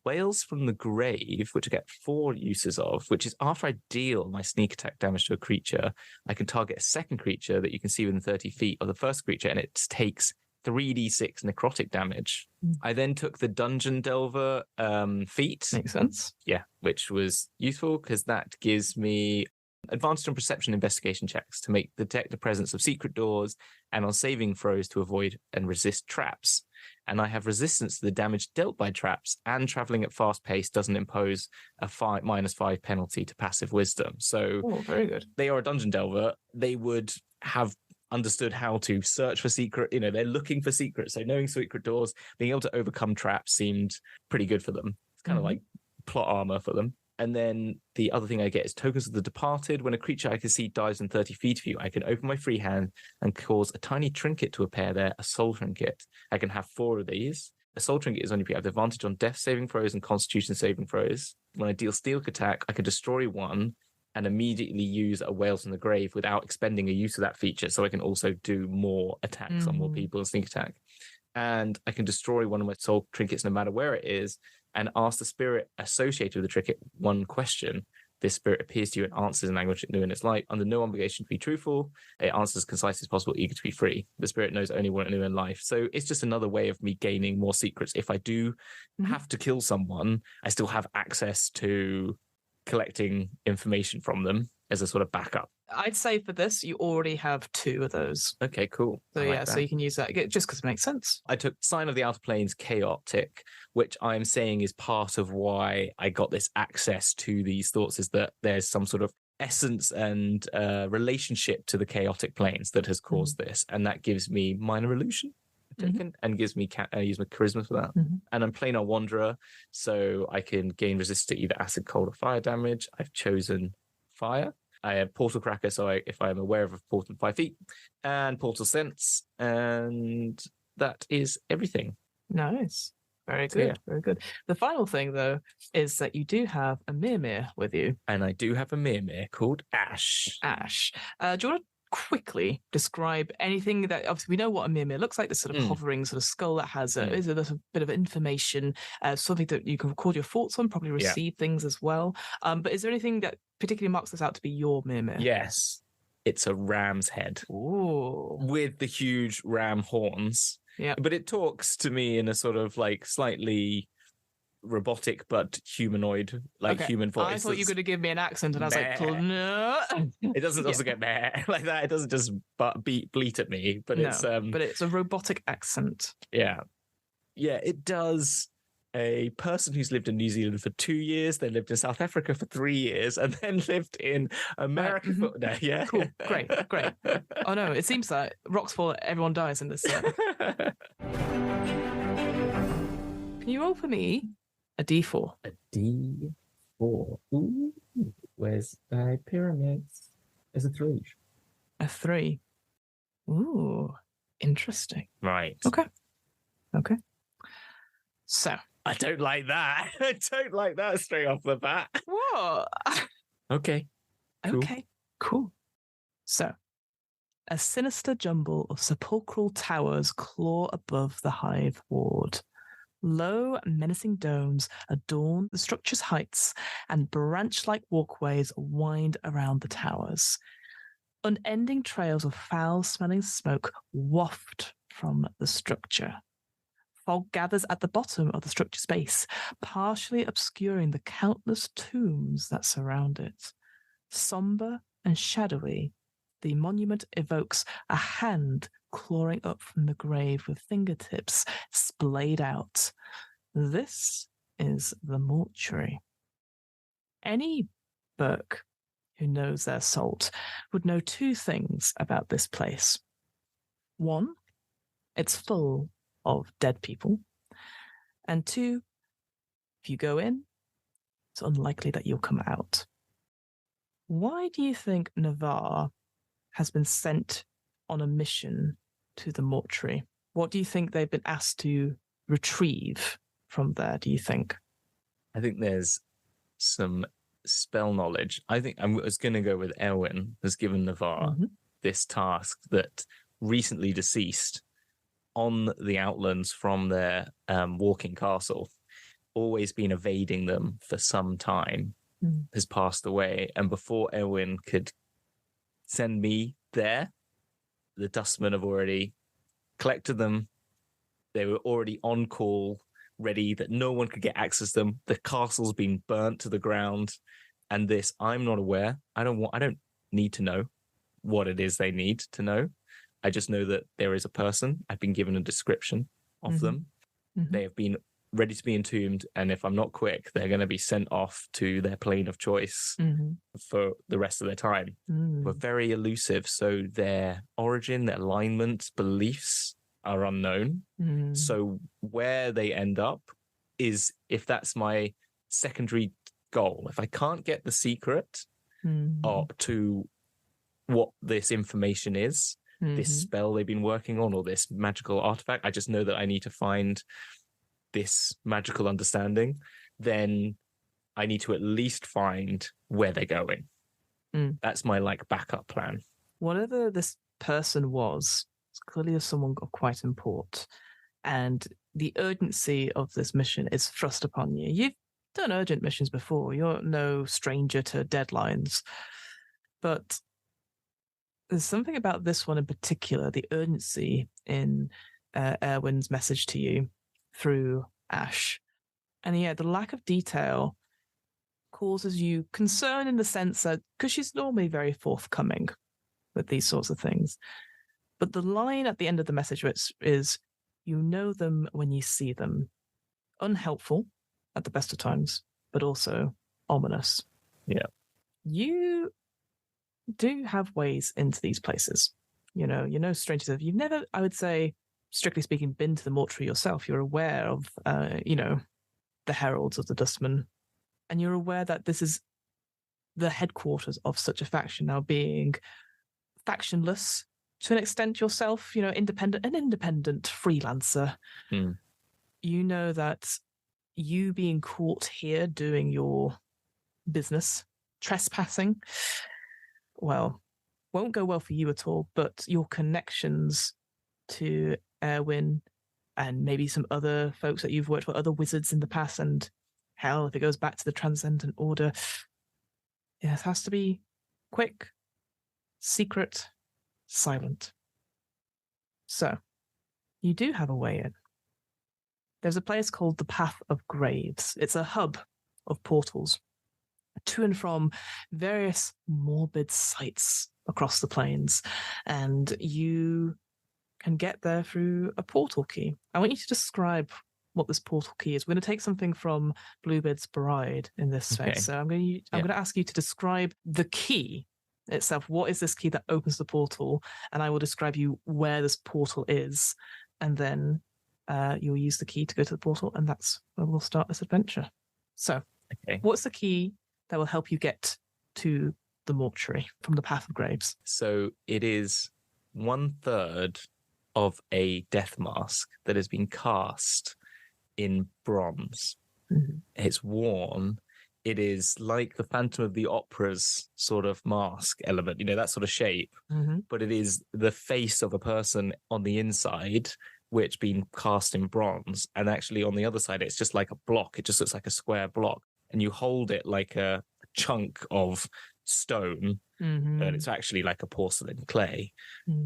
Speaker 2: Wails from the Grave, which I get 4 uses of, which is after I deal my sneak attack damage to a creature, I can target a second creature that you can see within 30 feet of the first creature, and it takes 3d6 necrotic damage. I then took the Dungeon Delver feat.
Speaker 1: Makes sense.
Speaker 2: Yeah, which was useful because that gives me advantage on perception investigation checks to detect the presence of secret doors, and on saving throws to avoid and resist traps. And I have resistance to the damage dealt by traps, and traveling at fast pace doesn't impose a -5 penalty to passive wisdom. So
Speaker 1: very good.
Speaker 2: They are a dungeon delver. They would have understood how to search for secret, they're looking for secrets. So knowing secret doors, being able to overcome traps seemed pretty good for them. It's kind of like plot armor for them. And then the other thing I get is Tokens of the Departed. When a creature I can see dives in 30 feet of you, I can open my free hand and cause a tiny trinket to appear there, a soul trinket. I can have 4 of these. A soul trinket is only if you have advantage on death saving throws and constitution saving throws. When I deal steal attack, I can destroy one and immediately use a Wails from the Grave without expending a use of that feature. So I can also do more attacks on more people and sneak attack. And I can destroy one of my soul trinkets no matter where it is, and ask the spirit associated with the trinket one question. This spirit appears to you and answers in language it knew in its life. Under no obligation to be truthful, it answers as concisely as possible, eager to be free. The spirit knows only what it knew in life. So it's just another way of me gaining more secrets. If I do have to kill someone, I still have access to collecting information from them as a sort of backup.
Speaker 1: I'd say for this, you already have 2 of those.
Speaker 2: Okay, cool.
Speaker 1: So so you can use that just because it makes sense.
Speaker 2: I took Sign of the Outer Planes Chaotic, which I'm saying is part of why I got this access to these thoughts, is that there's some sort of essence and relationship to the chaotic planes that has caused this, and that gives me minor illusion and gives me I use my charisma for that. And I'm planar wanderer, so I can gain resist to either acid, cold, or fire damage. I've chosen fire. I have portal cracker, so if I am aware of a portal 5 feet, and portal sense, and that is everything.
Speaker 1: Nice. Very good. Very good. The final thing, though, is that you do have a Mimir with you.
Speaker 2: And I do have a Mimir called Ash.
Speaker 1: Ash. Do you want to quickly describe anything that, obviously we know what a Mimir looks like, this sort of hovering sort of skull that has is a little bit of information, something that you can record your thoughts on, probably receive things as well. But is there anything that particularly marks this out to be your Mimir?
Speaker 2: Yes. It's a ram's head.
Speaker 1: Ooh.
Speaker 2: With the huge ram horns. Yeah. But it talks to me in a sort of like slightly robotic but humanoid, human voice.
Speaker 1: I thought you were going to give me an accent, and I was like, no.
Speaker 2: It doesn't also get meh like that. It doesn't just bleat at me, but
Speaker 1: but it's a robotic accent.
Speaker 2: Yeah, it does. A person who's lived in New Zealand for 2 years, then lived in South Africa for 3 years, and then lived in America for... No, yeah.
Speaker 1: Cool, great. Oh no, it seems that rocks fall, everyone dies in this. Can you roll for me a D4?
Speaker 2: A D4. Ooh, where's my pyramids? There's a 3.
Speaker 1: A 3. Ooh, interesting.
Speaker 2: Right.
Speaker 1: Okay. So...
Speaker 2: I don't like that. I don't like that straight off the bat.
Speaker 1: What?
Speaker 2: Okay.
Speaker 1: Cool. Okay, cool. So, a sinister jumble of sepulchral towers claw above the hive ward. Low, menacing domes adorn the structure's heights, and branch-like walkways wind around the towers. Unending trails of foul-smelling smoke waft from the structure. Fog gathers at the bottom of the structure's base, partially obscuring the countless tombs that surround it. Somber and shadowy, the monument evokes a hand clawing up from the grave with fingertips splayed out. This is the mortuary. Any Burke who knows their salt would know 2 things about this place. 1, it's full of dead people. And 2, if you go in, it's unlikely that you'll come out. Why do you think Navarre has been sent on a mission to the mortuary? What do you think they've been asked to retrieve from there, do you think?
Speaker 2: I think there's some spell knowledge. I think I was going to go with Elwyn has given Navarre this task that recently deceased on the outlands from their walking castle, always been evading them for some time, has passed away. And before Elwyn could send me there, the dustmen have already collected them. They were already on call, ready, that no one could get access to them. The castle's been burnt to the ground. And this, I'm not aware. I don't need to know what it is they need to know. I just know that there is a person. I've been given a description of them. They have been ready to be entombed, and if I'm not quick, they're going to be sent off to their plane of choice for the rest of their time. We're very elusive, so their origin, their alignment, beliefs are unknown. So where they end up is, if that's my secondary goal, if I can't get the secret to what this information is, this spell they've been working on, or this magical artifact, I just know that I need to find this magical understanding, then I need to at least find where they're going. That's my backup plan.
Speaker 1: Whatever this person was, it's clearly someone of quite import, and the urgency of this mission is thrust upon you. You've done urgent missions before. You're no stranger to deadlines, but there's something about this one in particular, the urgency in Erwin's message to you through Ash. And the lack of detail causes you concern in the sense that, because she's normally very forthcoming with these sorts of things, but the line at the end of the message is, you know them when you see them. Unhelpful at the best of times, but also ominous.
Speaker 2: Yeah.
Speaker 1: You do have ways into these places. You know strangers. You've never, I would say, strictly speaking, been to the mortuary yourself. You're aware of, the Heralds of the Dustman, and you're aware that this is the headquarters of such a faction, now being factionless to an extent yourself, an independent freelancer. You know that you being caught here doing your business, trespassing, well, won't go well for you at all, but your connections to Erwin and maybe some other folks that you've worked with, other wizards in the past, and hell, if it goes back to the Transcendent Order, it has to be quick, secret, silent. So, you do have a way in. There's a place called the Path of Graves. It's a hub of portals to and from various morbid sites across the plains, and you can get there through a portal key. I want you to describe what this portal key is. We're going to take something from Bluebeard's Bride in this space. So I'm going to ask you to describe the key itself. What is this key that opens the portal? And I will describe you where this portal is, and then you'll use the key to go to the portal, and that's where we'll start this adventure. So, what's the key that will help you get to the mortuary from the Path of Graves?
Speaker 2: So it is 1/3 of a death mask that has been cast in bronze. It's worn. It is like the Phantom of the Opera's sort of mask element, that sort of shape. But it is the face of a person on the inside, which been cast in bronze. And actually on the other side, it's just like a block. It just looks like a square block. And you hold it like a chunk of stone, and it's actually like a porcelain clay.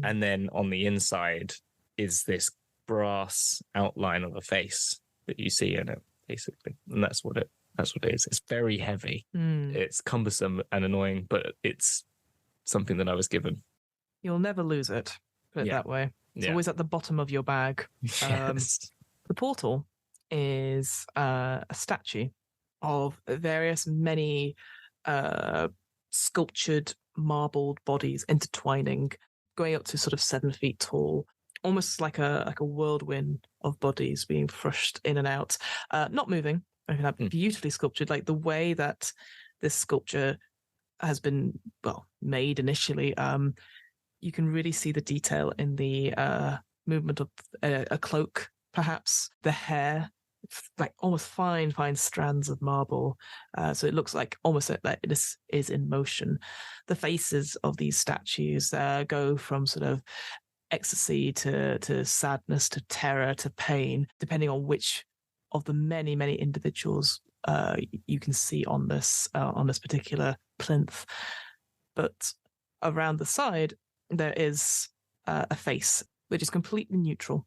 Speaker 2: And then on the inside is this brass outline of a face that you see in it, basically. And that's what it is. It's very heavy. It's cumbersome and annoying, but it's something that I was given.
Speaker 1: You'll never lose it, put it that way. It's always at the bottom of your bag.
Speaker 2: Yes.
Speaker 1: The portal is a statue of many sculptured, marbled bodies intertwining, going up to sort of 7 feet tall, almost like a whirlwind of bodies being thrust in and out, not moving. Beautifully sculptured, like the way that this sculpture has been made initially. You can really see the detail in the movement of a cloak, perhaps the hair, like almost fine strands of marble. So it looks like almost like this is in motion. The faces of these statues go from sort of ecstasy to sadness to terror to pain, depending on which of the many individuals you can see on this particular plinth. But around the side there is a face which is completely neutral,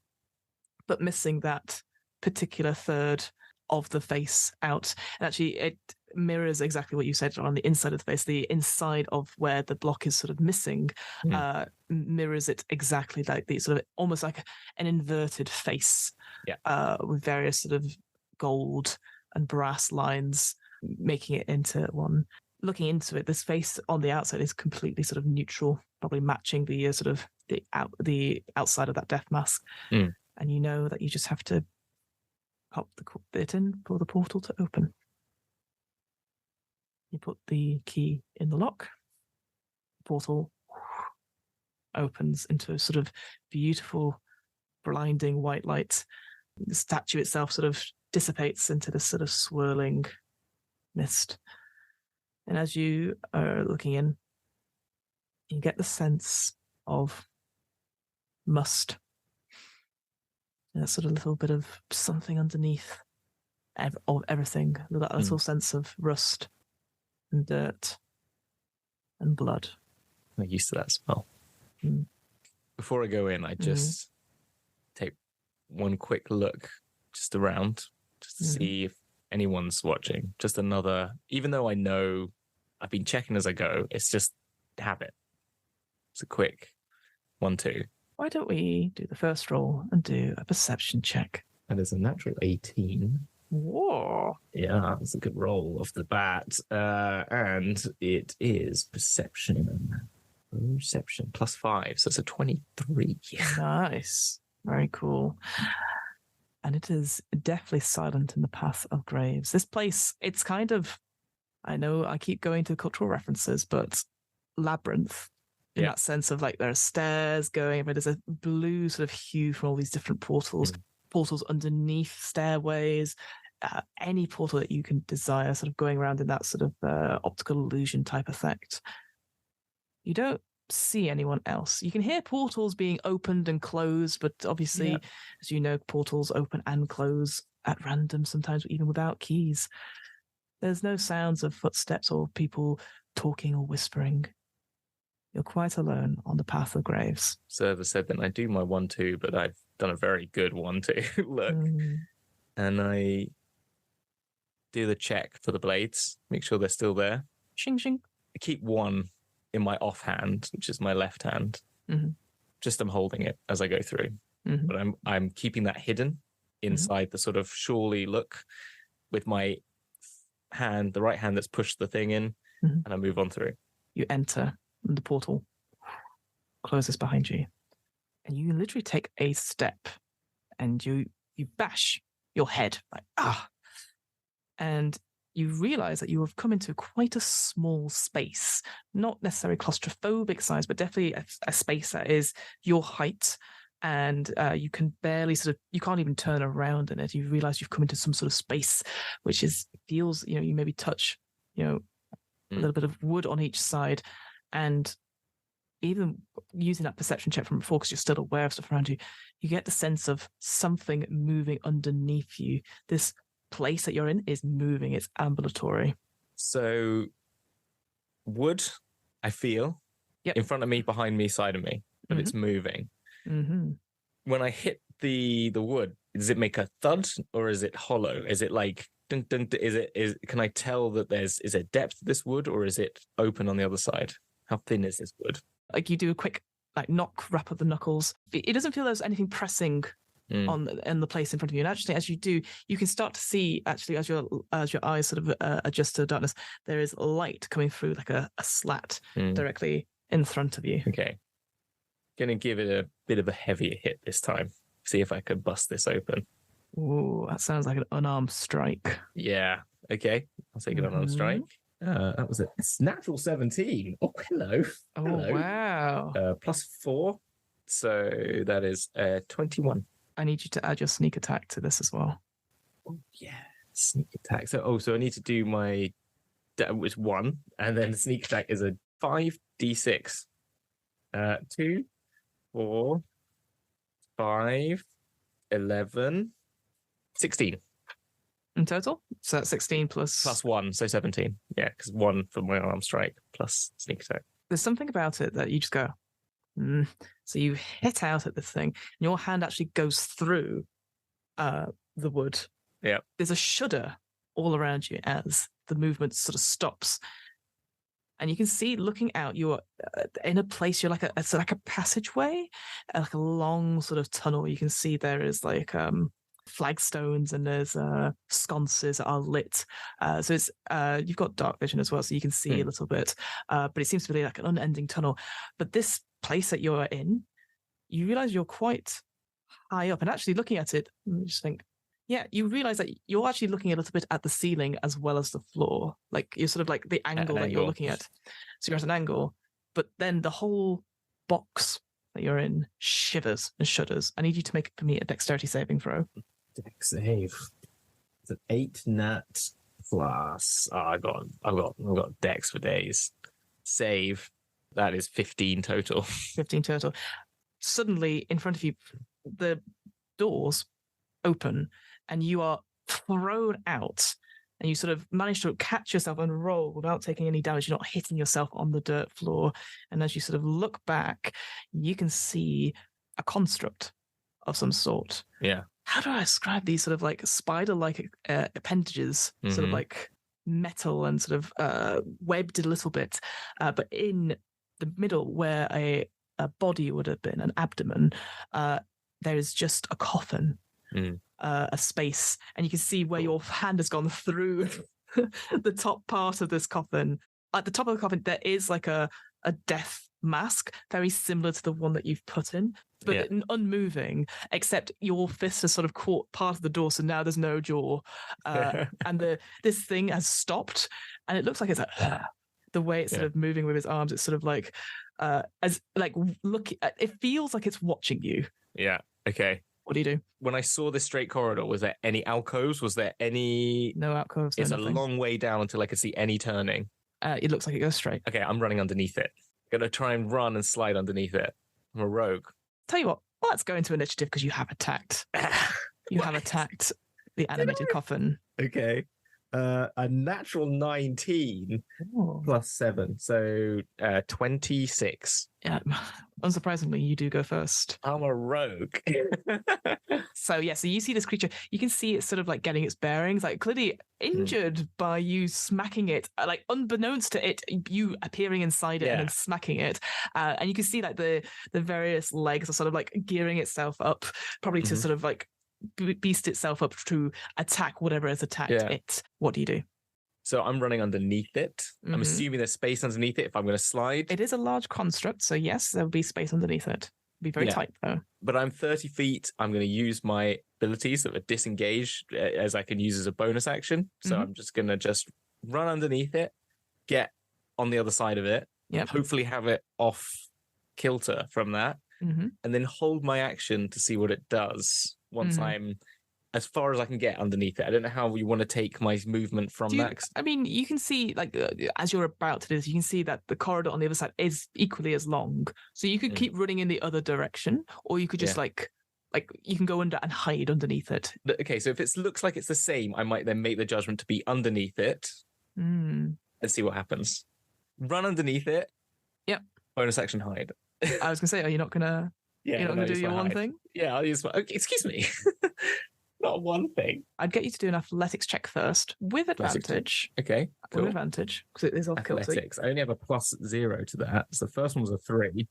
Speaker 1: but missing that particular third of the face out. And actually it mirrors exactly what you said on the inside of the face. The inside of where the block is sort of missing mirrors it exactly like the sort of almost like an inverted face, with various sort of gold and brass lines making it into one. Looking into it, this face on the outside is completely sort of neutral, probably matching the sort of the outside of that death mask. And you know that you just have to pop the bit in for the portal to open. You put the key in the lock. The portal opens into a sort of beautiful, blinding white light. The statue itself sort of dissipates into this sort of swirling mist. And as you are looking in, you get the sense of must. And that sort of little bit of something underneath of everything. That little sense of rust and dirt and blood.
Speaker 2: I'm used to that smell. Before I go in, I just take one quick look just around, just to see if anyone's watching. Just another, even though I know I've been checking as I go, it's just habit. It's a quick 1-2.
Speaker 1: Why don't we do the first roll and do a perception check?
Speaker 2: And it's a natural 18.
Speaker 1: Whoa.
Speaker 2: Yeah, it's a good roll off the bat. And it is perception +5. So it's a 23.
Speaker 1: Nice. Very cool. And it is deathly silent in the Path of Graves. This place, it's kind of, I know I keep going to cultural references, but labyrinth in that sense of like there are stairs going, but there's a blue sort of hue from all these different portals, portals underneath stairways, any portal that you can desire, sort of going around in that sort of optical illusion type effect. You don't see anyone else. You can hear portals being opened and closed, but obviously, as you know, portals open and close at random, sometimes even without keys. There's no sounds of footsteps or people talking or whispering. You're quite alone on the Path of Graves.
Speaker 2: Server said that I do my 1-2, but I've done a very good 1-2. Look. And I do the check for the blades, make sure they're still there.
Speaker 1: Shing, shing.
Speaker 2: I keep one in my offhand, which is my left hand. Just I'm holding it as I go through. But I'm keeping that hidden inside the sort of surely look with my hand, the right hand that's pushed the thing in, and I move on through.
Speaker 1: You enter the portal, closes behind you, and you literally take a step and you bash your head like, and you realize that you have come into quite a small space, not necessarily claustrophobic size, but definitely a space that is your height. And you can barely you can't even turn around in it. You realize you've come into some sort of space, which feels, you maybe touch, a little bit of wood on each side. And even using that perception check from before, because you're still aware of stuff around you, you get the sense of something moving underneath you. This place that you're in is moving. It's ambulatory.
Speaker 2: So wood, I feel, in front of me, behind me, side of me, but it's moving. When I hit the wood, does it make a thud or is it hollow? Is it like dun, dun, dun, can I tell that is there depth to this wood, or is it open on the other side? How thin is this wood?
Speaker 1: Like you do a quick knock, wrap up the knuckles. It doesn't feel there's anything pressing on the place in front of you. And actually, as you do, you can start to see, actually, as your eyes sort of adjust to darkness, there is light coming through like a slat directly in front of you.
Speaker 2: Okay. Gonna give it a bit of a heavier hit this time. See if I can bust this open.
Speaker 1: Ooh, that sounds like an unarmed strike.
Speaker 2: Yeah. Okay. I'll take an unarmed strike. That was it's natural 17. Oh, hello.
Speaker 1: Oh, hello. Wow.
Speaker 2: +4. So that is 21.
Speaker 1: I need you to add your sneak attack to this as well.
Speaker 2: Oh, yeah. Sneak attack. So I need to do my... That was 1. And then the sneak attack is a 5d6. 2, 4, 5, 11, 16.
Speaker 1: In total? So that's 16 plus
Speaker 2: 1, so 17. Yeah, because 1 for my arm strike plus sneak attack.
Speaker 1: There's something about it that you just go, So you hit out at this thing, and your hand actually goes through the wood.
Speaker 2: Yeah.
Speaker 1: There's a shudder all around you as the movement sort of stops. And you can see, looking out, you're in a place, you're like a passageway, like a long sort of tunnel. You can see there is like flagstones and there's sconces that are lit. So it's you've got dark vision as well, so you can see a little bit. But it seems to be like an unending tunnel. But this place that you're in, you realize you're quite high up. And actually looking at it, you just think, you realize that you're actually looking a little bit at the ceiling as well as the floor. Like you're sort of like the angle that you're looking at. So you're at an angle, but then the whole box that you're in shivers and shudders. I need you to make, for me, a dexterity saving throw.
Speaker 2: Dex save. It's an 8 nat plus. Oh, I've got dex for days. Save. That is 15 total.
Speaker 1: 15 total. Suddenly, in front of you, the doors open and you are thrown out, and you sort of manage to catch yourself and roll without taking any damage. You're not hitting yourself on the dirt floor. And as you sort of look back, you can see a construct of some sort.
Speaker 2: Yeah.
Speaker 1: how do I describe these sort of like spider-like appendages, sort of like metal and sort of webbed a little bit, but in the middle where a body would have been, an abdomen, there is just a coffin, a space, and you can see where your hand has gone through the top part of this coffin. At the top of the coffin, there is like a death mask, very similar to the one that you've put in, but unmoving, except your fist has sort of caught part of the door, so now there's no jaw. And this thing has stopped, and it looks like it's like, the way it's sort of moving with his arms, it's sort of like, as like, look, it feels like it's watching you.
Speaker 2: Yeah, okay.
Speaker 1: What do you do?
Speaker 2: When I saw this straight corridor, was there any alcoves? Was there any...
Speaker 1: No alcoves.
Speaker 2: It's a long way down until I could see any turning.
Speaker 1: It looks like it goes straight.
Speaker 2: Okay, I'm running underneath it. Gonna try and run and slide underneath it. I'm a rogue.
Speaker 1: Tell you what, let's go into initiative because you have attacked. You have attacked the animated coffin.
Speaker 2: Okay. A natural 19 plus 7, so 26.
Speaker 1: Yeah, unsurprisingly, you do go first.
Speaker 2: I'm a rogue.
Speaker 1: So you see this creature. You can see it's sort of like getting its bearings, like clearly injured by you smacking it, like unbeknownst to it, you appearing inside it and then smacking it. And you can see like the various legs are sort of like gearing itself up, probably to sort of like beast itself up to attack whatever has attacked it. What do you do?
Speaker 2: So I'm running underneath it. I'm assuming there's space underneath it if I'm going to slide.
Speaker 1: It is a large construct, so yes, there will be space underneath it. It'll be very tight though.
Speaker 2: But I'm 30 feet. I'm going to use my abilities that are disengage as I can use as a bonus action. So I'm just going to run underneath it, get on the other side of it, hopefully have it off kilter from that, and then hold my action to see what it does once I'm as far as I can get underneath it. I don't know how you want to take my movement from that.
Speaker 1: I mean, you can see, like, as you're about to do this, you can see that the corridor on the other side is equally as long. So you could keep running in the other direction, or you could just, like, you can go under and hide underneath it.
Speaker 2: Okay, so if it looks like it's the same, I might then make the judgment to be underneath it and see what happens. Run underneath it.
Speaker 1: Yep.
Speaker 2: Bonus action hide.
Speaker 1: I was going to say, are you not going to...
Speaker 2: Yeah,
Speaker 1: you're not going to do your one thing?
Speaker 2: Yeah, I'll use my... Okay, excuse me. Not one thing.
Speaker 1: I'd get you to do an athletics check first with advantage.
Speaker 2: Okay, cool.
Speaker 1: With advantage, because it is off
Speaker 2: athletics. I only have a +0 to that. So the first one was a 3.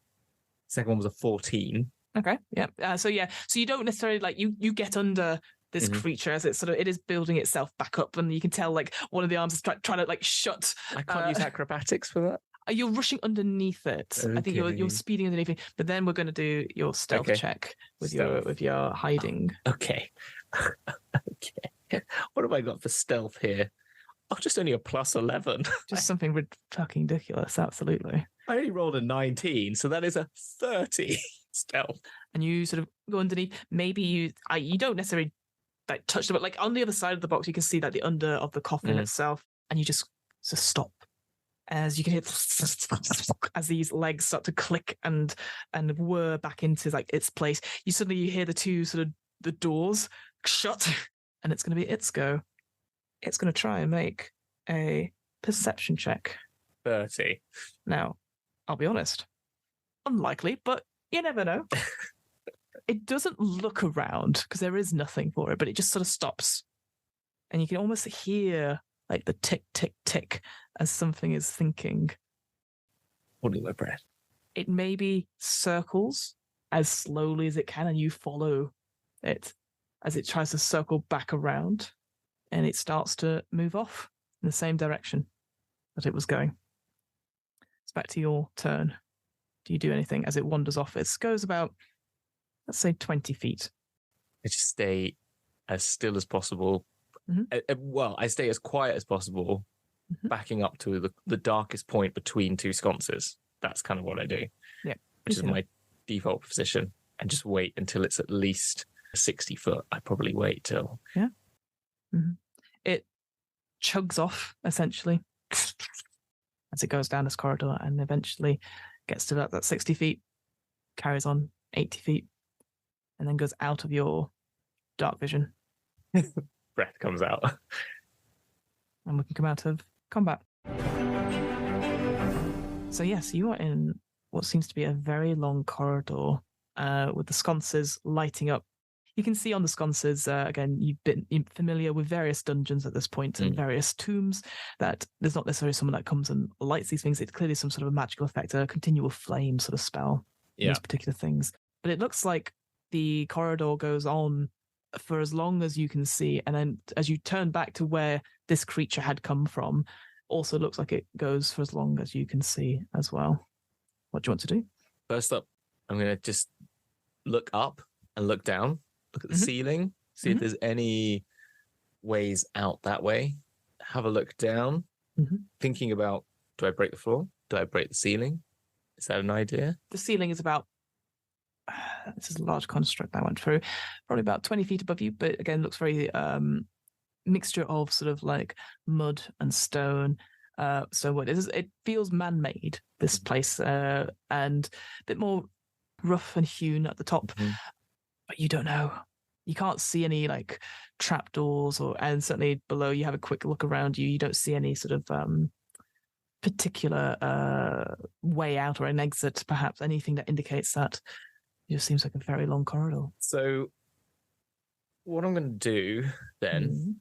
Speaker 2: Second one was a 14.
Speaker 1: Okay, yeah. So you don't necessarily, like, you get under this creature as it is building itself back up, and you can tell, like, one of the arms is trying to, like, shut.
Speaker 2: I can't use acrobatics for that.
Speaker 1: You're rushing underneath it. Okay. I think you're speeding underneath it. But then we're going to do your stealth check with your hiding.
Speaker 2: Okay. Okay. What have I got for stealth here? Oh, just only a +11.
Speaker 1: Just something fucking ridiculous. Absolutely.
Speaker 2: I only rolled a 19, so that is a 30 stealth.
Speaker 1: And you sort of go underneath. Maybe you don't necessarily like touch them, but like on the other side of the box, you can see that the under of the coffin itself, and you just stop. As you can hear, as these legs start to click and whir back into like its place, you hear the two sort of the doors shut, and it's going to be its go. It's going to try and make a perception check.
Speaker 2: 30.
Speaker 1: Now, I'll be honest, unlikely, but you never know. It doesn't look around because there is nothing for it, but it just sort of stops, and you can almost hear like the tick, tick, tick as something is thinking.
Speaker 2: Holding my breath.
Speaker 1: It maybe circles as slowly as it can, and you follow it as it tries to circle back around, and it starts to move off in the same direction that it was going. It's back to your turn. Do you do anything as it wanders off? It goes about, let's say, 20 feet.
Speaker 2: I just stay as still as possible. Well, I stay as quiet as possible, backing up to the darkest point between two sconces. That's kind of what I do.
Speaker 1: Yeah.
Speaker 2: Which is my default position. And just wait until it's at least 60 foot. I probably wait till.
Speaker 1: Yeah. It chugs off, essentially, as it goes down this corridor and eventually gets to that 60 feet, carries on 80 feet, and then goes out of your dark vision.
Speaker 2: Breath comes out.
Speaker 1: And we can come out of combat. So yes, you are in what seems to be a very long corridor with the sconces lighting up. You can see on the sconces, again, you're familiar with various dungeons at this point and various tombs, that there's not necessarily someone that comes and lights these things. It's clearly some sort of a magical effect, a continual flame sort of spell, these particular things. But it looks like the corridor goes on for as long as you can see. And then as you turn back to where this creature had come from, also looks like it goes for as long as you can see as well. What do you want to do?
Speaker 2: First up, I'm going to just look up and look down. Look at the ceiling, see if there's any ways out that way. Have a look down, thinking about, do I break the floor? Do I break the ceiling? Is that an idea?
Speaker 1: The ceiling is about, this is a large construct I went through, probably about 20 feet above you, but again, looks very mixture of sort of like mud and stone. So what it is, it feels man-made, this place, and a bit more rough and hewn at the top. But you don't know. You can't see any like trapdoors, and certainly below you have a quick look around you. You don't see any sort of particular way out or an exit, perhaps anything that indicates that. It just seems like a very long corridor.
Speaker 2: So what I'm going to do then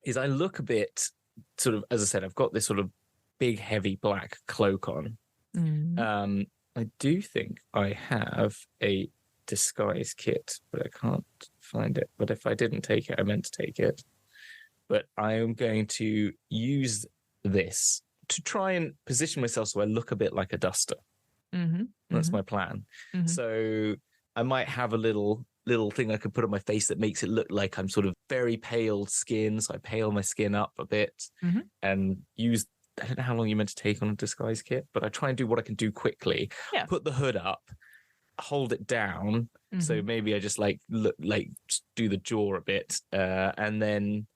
Speaker 2: is I look a bit sort of, as I said, I've got this sort of big, heavy black cloak on. I do think I have a disguise kit, but I can't find it. But if I didn't take it, I meant to take it. But I am going to use this to try and position myself so I look a bit like a duster. That's my plan. So I might have a little thing I could put on my face that makes it look like I'm sort of very pale skin. So I pale my skin up a bit and use, I don't know how long you meant to take on a disguise kit, but I try and do what I can do quickly. Put the hood up, hold it down. So maybe I just like look like do the jaw a bit. And then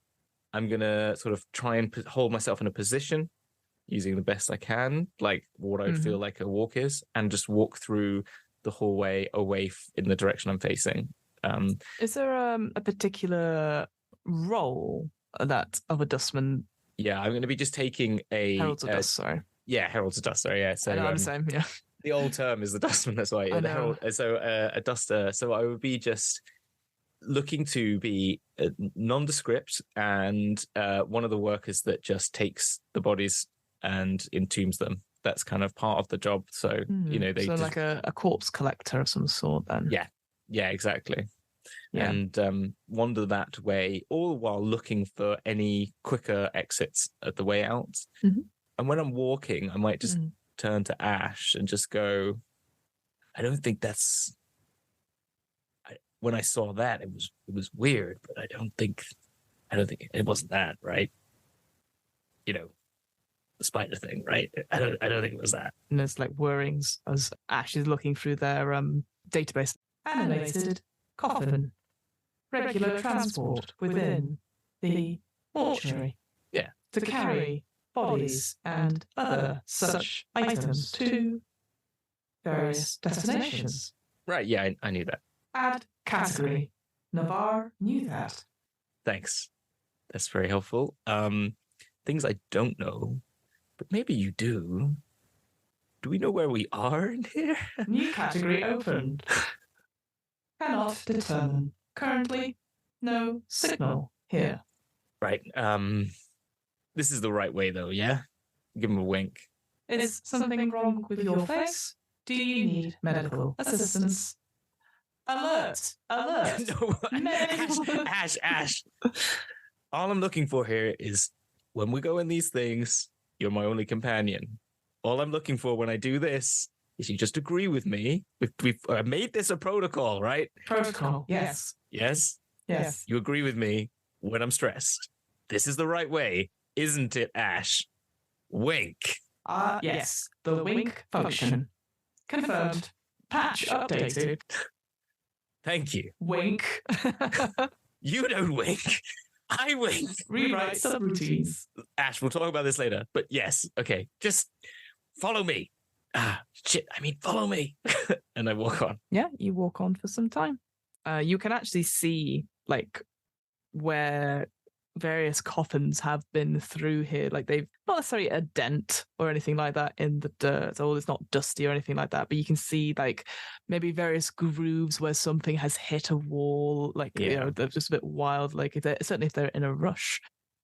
Speaker 2: I'm going to sort of try and hold myself in a position using the best I can, like what I would feel like a walk is, and just walk through the hallway away in the direction I'm facing.
Speaker 1: Is there a particular role that of a dustman?
Speaker 2: Yeah, I'm going to be just taking a
Speaker 1: Heralds of Dust. Sorry.
Speaker 2: Yeah, Heralds of Dust. Sorry, yeah. So
Speaker 1: I'm the same. Yeah.
Speaker 2: The old term is the dustman. That's why. A duster. So I would be just looking to be nondescript and one of the workers that just takes the bodies and entombs them. That's kind of part of the job. So they just,
Speaker 1: like a corpse collector of some sort. Then.
Speaker 2: Yeah, exactly. Yeah. And wander that way, all while looking for any quicker exits at the way out. And when I'm walking, I might just turn to Ash and just go, I don't think that's. When I saw that, it was weird, but I don't think it wasn't that, right? The spider thing, right? I don't think it was that.
Speaker 1: And there's like whirrings as Ash is looking through their database. Animated coffin. Regular transport within the mortuary.
Speaker 2: Yeah.
Speaker 1: To carry bodies and other such items to various destinations.
Speaker 2: Right, yeah, I knew that.
Speaker 1: Add category. Navarre knew that.
Speaker 2: Thanks. That's very helpful. Things I don't know, but maybe you do. Do we know where we are in here?
Speaker 1: New category opened. Cannot determine. Currently, no signal here.
Speaker 2: Right. This is the right way, though, yeah? Give him a wink.
Speaker 1: Is something wrong with your face? Do you need medical assistance? Alert! Alert!
Speaker 2: No, Ash. All I'm looking for here is when we go in these things, you're my only companion. All I'm looking for when I do this is you just agree with me. We've made this a protocol, right?
Speaker 1: Protocol, yes.
Speaker 2: Yes?
Speaker 1: Yes.
Speaker 2: You agree with me when I'm stressed. This is the right way, isn't it, Ash? Wink.
Speaker 1: Yes. The wink function. Confirmed. Patch updated.
Speaker 2: Thank you.
Speaker 1: Wink.
Speaker 2: You don't wink. I wink.
Speaker 1: Rewrite subroutines.
Speaker 2: Ash, we'll talk about this later. But yes, okay. Just follow me. Follow me. And I walk on.
Speaker 1: Yeah, you walk on for some time. You can actually see like where various coffins have been through here. Like they've not necessarily a dent or anything like that in the dirt, or it's not dusty or anything like that, but you can see like maybe various grooves where something has hit a wall. Like, they're just a bit wild. Like certainly if they're in a rush.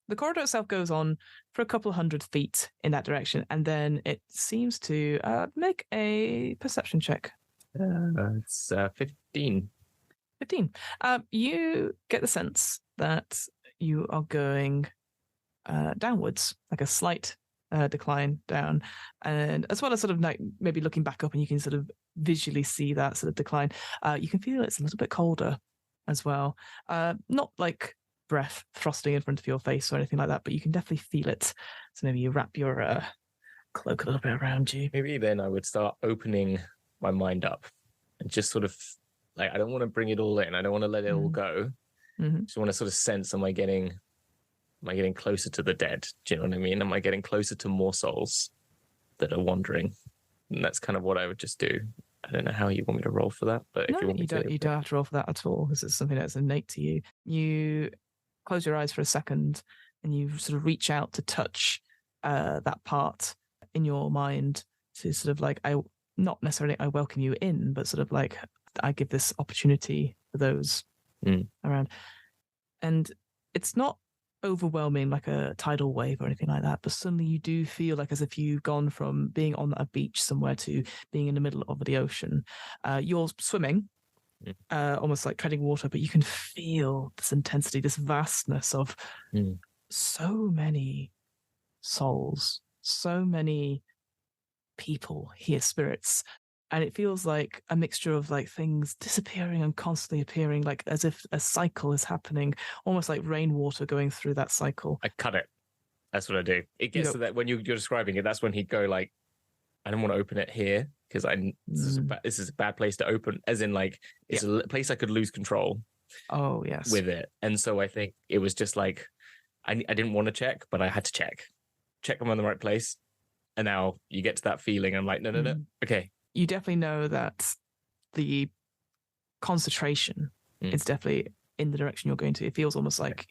Speaker 1: The corridor itself goes on for a couple of 100 feet in that direction, and then it seems to make a perception check.
Speaker 2: It's 15.
Speaker 1: 15. You get the sense that you are going downwards, like a slight decline down, and as well as sort of like maybe looking back up, and you can sort of visually see that sort of decline. You can feel it's a little bit colder as well. Not like breath frosting in front of your face or anything like that, but you can definitely feel it. So maybe you wrap your cloak a little bit around you.
Speaker 2: Maybe then I would start opening my mind up and just sort of like, I don't want to bring it all in. I don't want to let it all go. Just want to sort of sense, am I getting closer to the dead? Do you know what I mean? Am I getting closer to more souls that are wandering? And that's kind of what I would just do. I don't know how you want me to roll for that, but if you want me to,
Speaker 1: you don't have to roll for that at all, because it's something that's innate to you. You close your eyes for a second, and you sort of reach out to touch that part in your mind to sort of like, not necessarily I welcome you in, but sort of like I give this opportunity for those around. And it's not overwhelming like a tidal wave or anything like that, but suddenly you do feel like as if you've gone from being on a beach somewhere to being in the middle of the ocean. You're swimming, almost like treading water, but you can feel this intensity, this vastness of so many souls, so many people here, spirits. And it feels like a mixture of like things disappearing and constantly appearing, like as if a cycle is happening, almost like rainwater going through that cycle.
Speaker 2: I cut it. That's what I do. It gets to that when you're describing it, that's when he'd go like, I don't want to open it here because this is a bad place to open, as in like it's a place I could lose control.
Speaker 1: Oh, yes.
Speaker 2: With it. And so I think it was just like, I didn't want to check, but I had to check I'm in the right place. And now you get to that feeling. I'm like, no. Okay.
Speaker 1: You definitely know that the concentration is definitely in the direction you're going to. It feels almost like,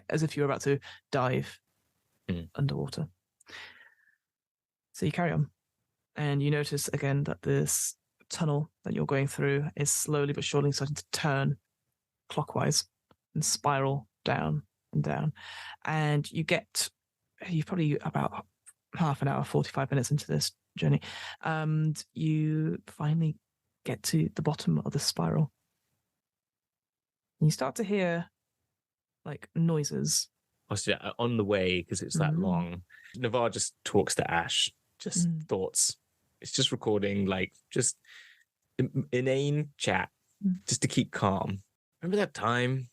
Speaker 1: as if you're about to dive underwater. So you carry on, and you notice again that this tunnel that you're going through is slowly but surely starting to turn clockwise and spiral down and down. And you're probably about half an hour, 45 minutes into this journey, and you finally get to the bottom of the spiral. And you start to hear like noises.
Speaker 2: On the way, because it's that long, Navarre just talks to Ash, just thoughts. It's just recording, like just inane chat, just to keep calm. Remember that time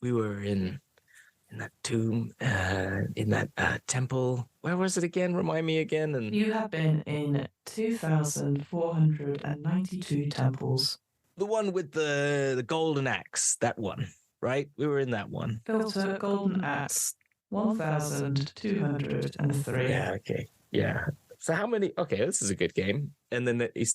Speaker 2: we were in that tomb, in that temple? Where was it again? Remind me again. And
Speaker 1: you have been in 2,492 temples.
Speaker 2: The one with the golden axe, that one, right? We were in that one.
Speaker 1: Filter golden axe, 1,203.
Speaker 2: Yeah. Okay. Yeah. So how many? Okay, this is a good game. And then they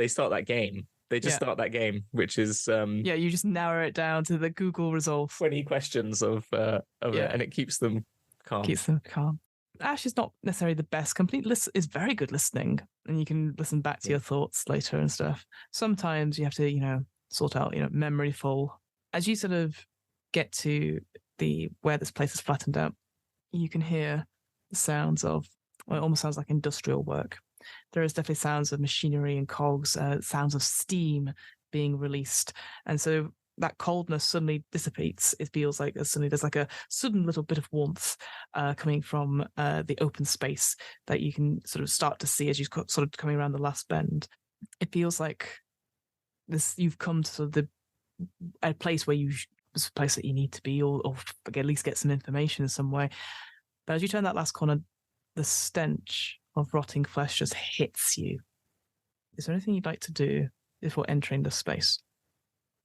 Speaker 2: start that game. They just start that game, which is
Speaker 1: you just narrow it down to the Google results.
Speaker 2: 20 questions of it, and it keeps them calm.
Speaker 1: Ash is not necessarily the best. Is very good listening, and you can listen back to your thoughts later and stuff. Sometimes you have to, sort out, memory full. As you sort of get to where this place is flattened out, you can hear the sounds of, it almost sounds like industrial work. There is definitely sounds of machinery and cogs, sounds of steam being released. And so that coldness suddenly dissipates. It feels like suddenly there's like a sudden little bit of warmth coming from the open space that you can sort of start to see as you sort of coming around the last bend. It feels like you've come to sort of a place where it's a place that you need to be, or at least get some information in some way. But as you turn that last corner, the stench of rotting flesh just hits you. Is there anything you'd like to do before entering the space?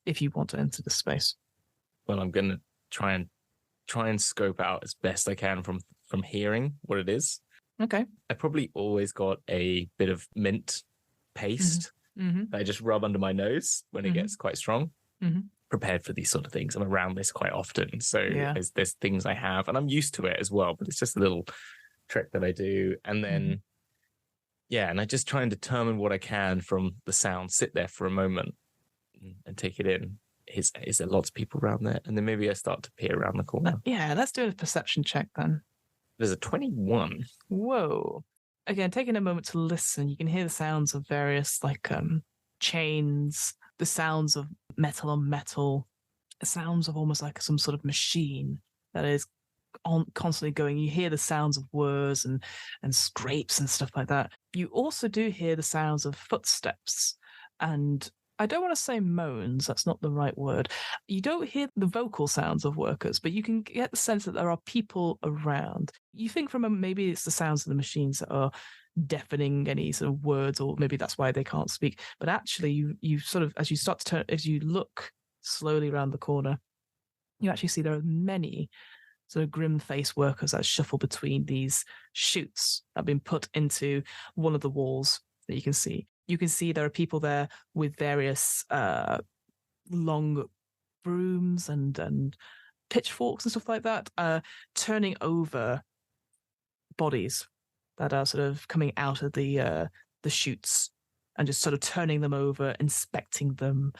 Speaker 1: If you want to enter the space.
Speaker 2: Well, I'm going to try and scope out as best I can from hearing what it is.
Speaker 1: Okay.
Speaker 2: I probably always got a bit of mint paste that I just rub under my nose when it gets quite strong. prepared for these sort of things. I'm around this quite often. So there's things I have, and I'm used to it as well, but it's just a little trick that I do. And then, and I just try and determine what I can from the sound, sit there for a moment and take it in. Is there lots of people around there? And then maybe I start to peer around the corner.
Speaker 1: Yeah, let's do a perception check then.
Speaker 2: There's a 21.
Speaker 1: Whoa. Again, taking a moment to listen, you can hear the sounds of various chains, the sounds of metal on metal, the sounds of almost like some sort of machine that is constantly going. You hear the sounds of whirs and scrapes and stuff like that. You also do hear the sounds of footsteps, and I don't want to say moans, that's not the right word. You don't hear the vocal sounds of workers, but you can get the sense that there are people around. You think maybe it's the sounds of the machines that are deafening any sort of words, or maybe that's why they can't speak. But actually, you sort of, as you start to turn, as you look slowly around the corner, you actually see there are many sort of grim-faced workers that shuffle between these chutes that have been put into one of the walls that you can see. You can see there are people there with various long brooms and pitchforks and stuff like that, turning over bodies that are sort of coming out of the chutes, and just sort of turning them over, inspecting them,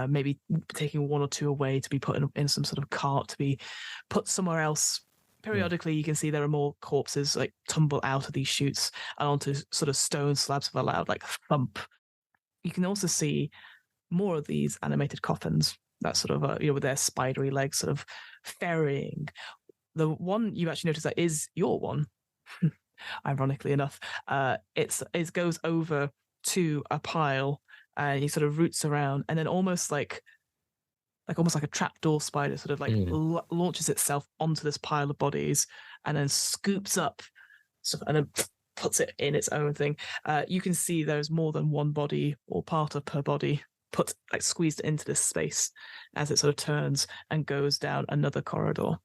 Speaker 1: maybe taking one or two away to be put in some sort of cart to be put somewhere else. Periodically, you can see there are more corpses tumble out of these chutes and onto sort of stone slabs with a loud thump. You can also see more of these animated coffins that sort of with their spidery legs sort of ferrying. The one you actually notice that is your one, ironically enough, it goes over to a pile, and he sort of roots around, and then almost like a trapdoor spider sort of launches itself onto this pile of bodies and then scoops up and then puts it in its own thing. You can see there's more than one body or part of per body put squeezed into this space as it sort of turns and goes down another corridor.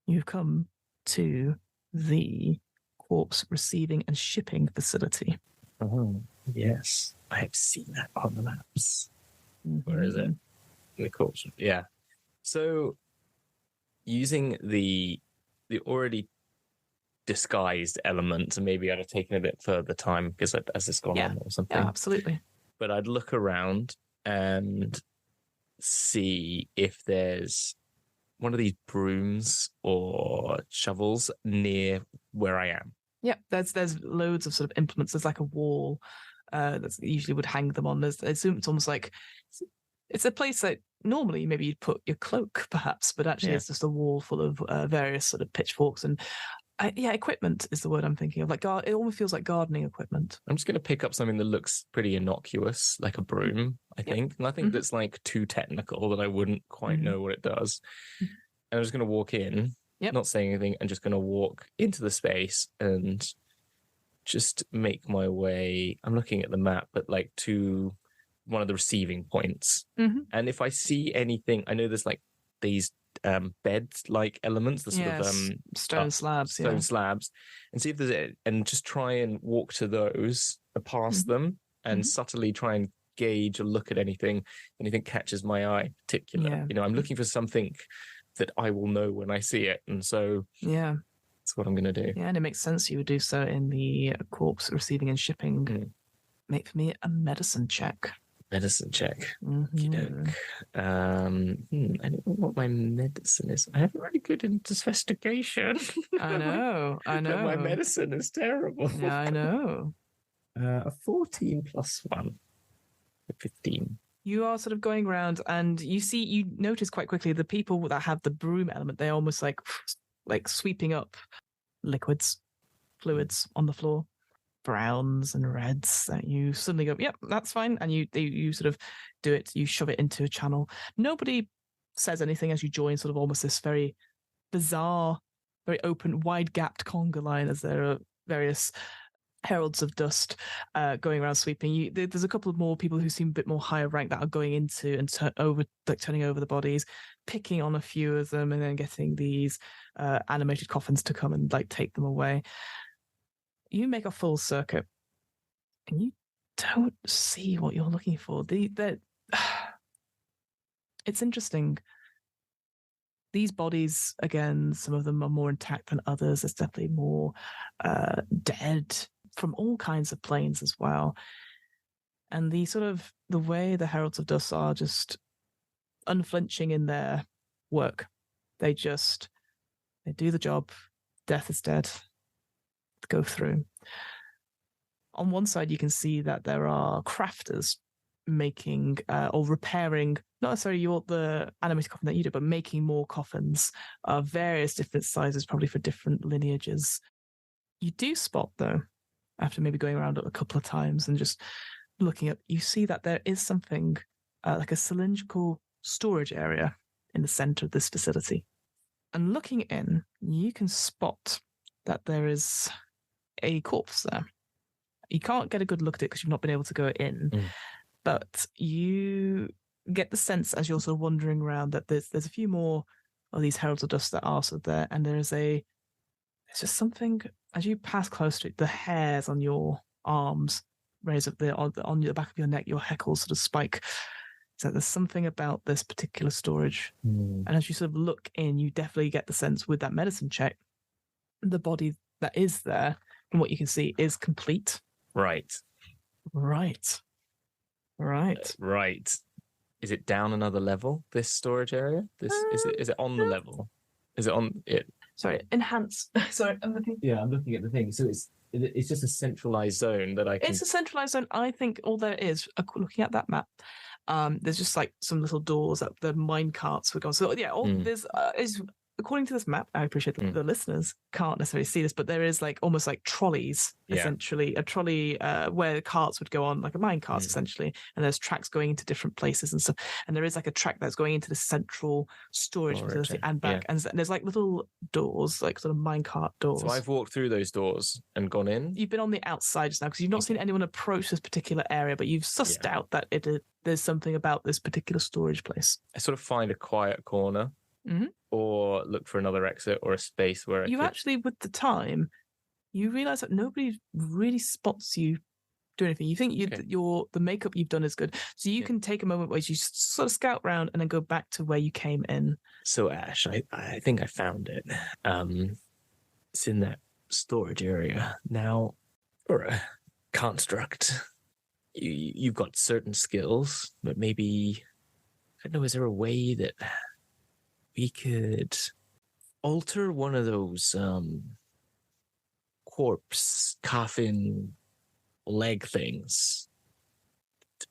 Speaker 1: You've come to the corpse receiving and shipping facility.
Speaker 2: Oh, yes. I have seen that on the maps. Where is it? The corpse. Yeah. So using the already disguised element, maybe I'd have taken a bit further time because as it's gone on or something.
Speaker 1: Yeah, absolutely.
Speaker 2: But I'd look around and see if there's one of these brooms or shovels near where I am.
Speaker 1: Yeah, there's loads of sort of implements. There's a wall that usually would hang them on. It's almost like it's a place that normally maybe you'd put your cloak, perhaps, but actually it's just a wall full of various sort of pitchforks and equipment is the word I'm thinking of. It almost feels like gardening equipment.
Speaker 2: I'm just going to pick up something that looks pretty innocuous, like a broom, I think. Nothing that's too technical that I wouldn't quite know what it does. And I'm just going to walk in, not saying anything, and just going to walk into the space and just make my way. I'm looking at the map, but to one of the receiving points. And if I see anything, I know there's these bed-like elements, the sort of
Speaker 1: stone slabs,
Speaker 2: and see if there's it, and just try and walk to those, past them, and subtly try and gauge or look at anything catches my eye. Particular, I'm looking for something that I will know when I see it, and so that's what I'm going to do.
Speaker 1: Yeah, and it makes sense you would do so in the corpse receiving and shipping. Make for me a medicine check.
Speaker 2: Medicine check. Okey-doke. I don't know what my medicine is. I have really good investigation.
Speaker 1: I know.
Speaker 2: But my medicine is terrible.
Speaker 1: Yeah, I know.
Speaker 2: A 14 plus 1. 15.
Speaker 1: You are sort of going around, and you notice quite quickly the people that have the broom element, they're almost like sweeping up fluids on the floor. Browns and reds that you suddenly go, yep, that's fine. And you sort of do it, you shove it into a channel. Nobody says anything as you join sort of almost this very bizarre, very open, wide-gapped conga line as there are various heralds of dust going around sweeping. There's a couple of more people who seem a bit more higher rank that are going into and turning over the bodies, picking on a few of them and then getting these animated coffins to come and take them away. You make a full circuit, and you don't see what you're looking for. it's interesting. These bodies, again, some of them are more intact than others. There's definitely more dead from all kinds of planes as well. And the way the Heralds of Dust are just unflinching in their work. They do the job. Death is dead. Go through. On one side, you can see that there are crafters making or repairing, not necessarily the animated coffin that you do, but making more coffins of various different sizes, probably for different lineages. You do spot, though, after maybe going around it a couple of times and just looking up, you see that there is something like a cylindrical storage area in the center of this facility. And looking in, you can spot that there is a corpse there. You can't get a good look at it because you've not been able to go in, but you get the sense as you're sort of wandering around that there's a few more of these Heralds of Dust that are sort of there, and there's just something as you pass close to it, the hairs on your arms raise up on the back of your neck, your heckles sort of spike. So there's something about this particular storage. And as you sort of look in, you definitely get the sense with that medicine check, the body that is there, from what you can see, is complete.
Speaker 2: Right. Is it down another level, this storage area? Is it on the level? Is it on it?
Speaker 1: Sorry, enhance. Sorry, I'm looking.
Speaker 2: Yeah, I'm looking at the thing. So it's just a centralized zone that I can...
Speaker 1: It's a centralized zone. I think all there is, looking at that map, there's just like some little doors that the mine carts would go on. So yeah, there's is according to this map, I appreciate that the listeners can't necessarily see this, but there is like almost like trolleys, essentially, a trolley where carts would go on, like a mine cart, essentially, and there's tracks going into different places and stuff. And there is like a track that's going into the central storage facility and back. And there's like little doors, like sort of mine cart doors.
Speaker 2: So I've walked through those doors and gone in?
Speaker 1: You've been on the outside just now because you've not seen anyone approach this particular area, but you've sussed out that there's something about this particular storage place.
Speaker 2: I sort of find a quiet corner. Or look for another exit or a space where
Speaker 1: actually, with the time, you realise that nobody really spots you do anything. You think the makeup you've done is good, so you can take a moment where you sort of scout around and then go back to where you came in.
Speaker 2: So Ash, I think I found it. It's in that storage area now. For a construct, you've got certain skills, but maybe I don't know. Is there a way that we could alter one of those corpse coffin leg things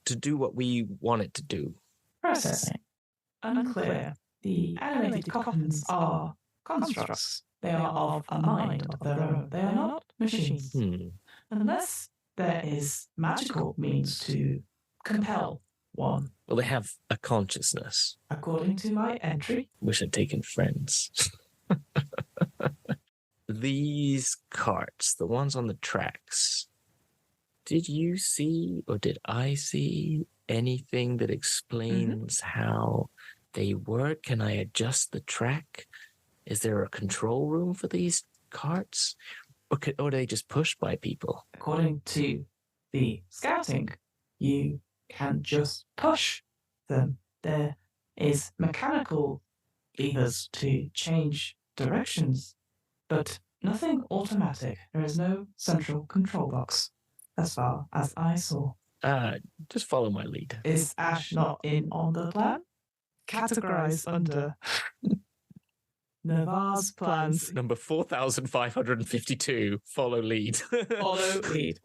Speaker 2: to do what we want it to do?
Speaker 1: Processing. Unclear. The animated coffins are constructs. They are of a mind of their own. They are not machines. Unless there is magical means to compel one.
Speaker 2: Well, they have a consciousness.
Speaker 1: According to my entry.
Speaker 2: Wish I'd taken friends. These carts, the ones on the tracks, did you see or did I see anything that explains how they work? Can I adjust the track? Is there a control room for these carts? Or are they just pushed by people?
Speaker 1: According to the scouting, you can just push them. There is mechanical levers to change directions, but nothing automatic. There is no central control box, as far as I saw.
Speaker 2: Just follow my lead.
Speaker 1: Is Ash not in on the plan? Categorized under Navarre's plans.
Speaker 2: Number 4,552, follow lead.
Speaker 1: Follow lead.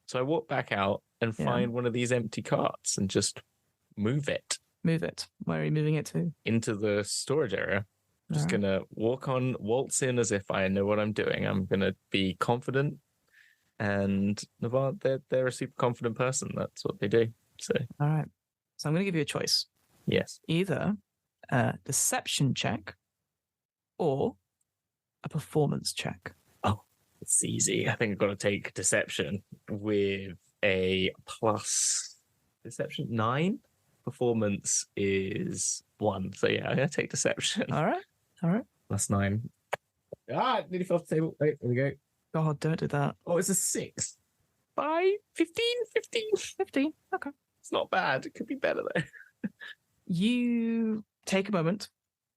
Speaker 2: So I walk back out and find one of these empty carts and just move it.
Speaker 1: Move it. Where are you moving it to?
Speaker 2: Into the storage area. I'm just going to waltz in as if I know what I'm doing. I'm going to be confident. And Navarre, they're a super confident person. That's what they do. So.
Speaker 1: All right. So I'm going to give you a choice.
Speaker 2: Yes.
Speaker 1: Either a deception check or a performance check.
Speaker 2: Oh, it's easy. I think I've got to take deception with a plus deception 9. Performance is 1. So yeah, I'm going to take deception.
Speaker 1: All right.
Speaker 2: Plus 9. Nearly fell off the table. Wait, there we go.
Speaker 1: God, don't do that.
Speaker 2: Oh, it's a 6. 5, 15.
Speaker 1: Okay.
Speaker 2: It's not bad. It could be better though.
Speaker 1: You take a moment.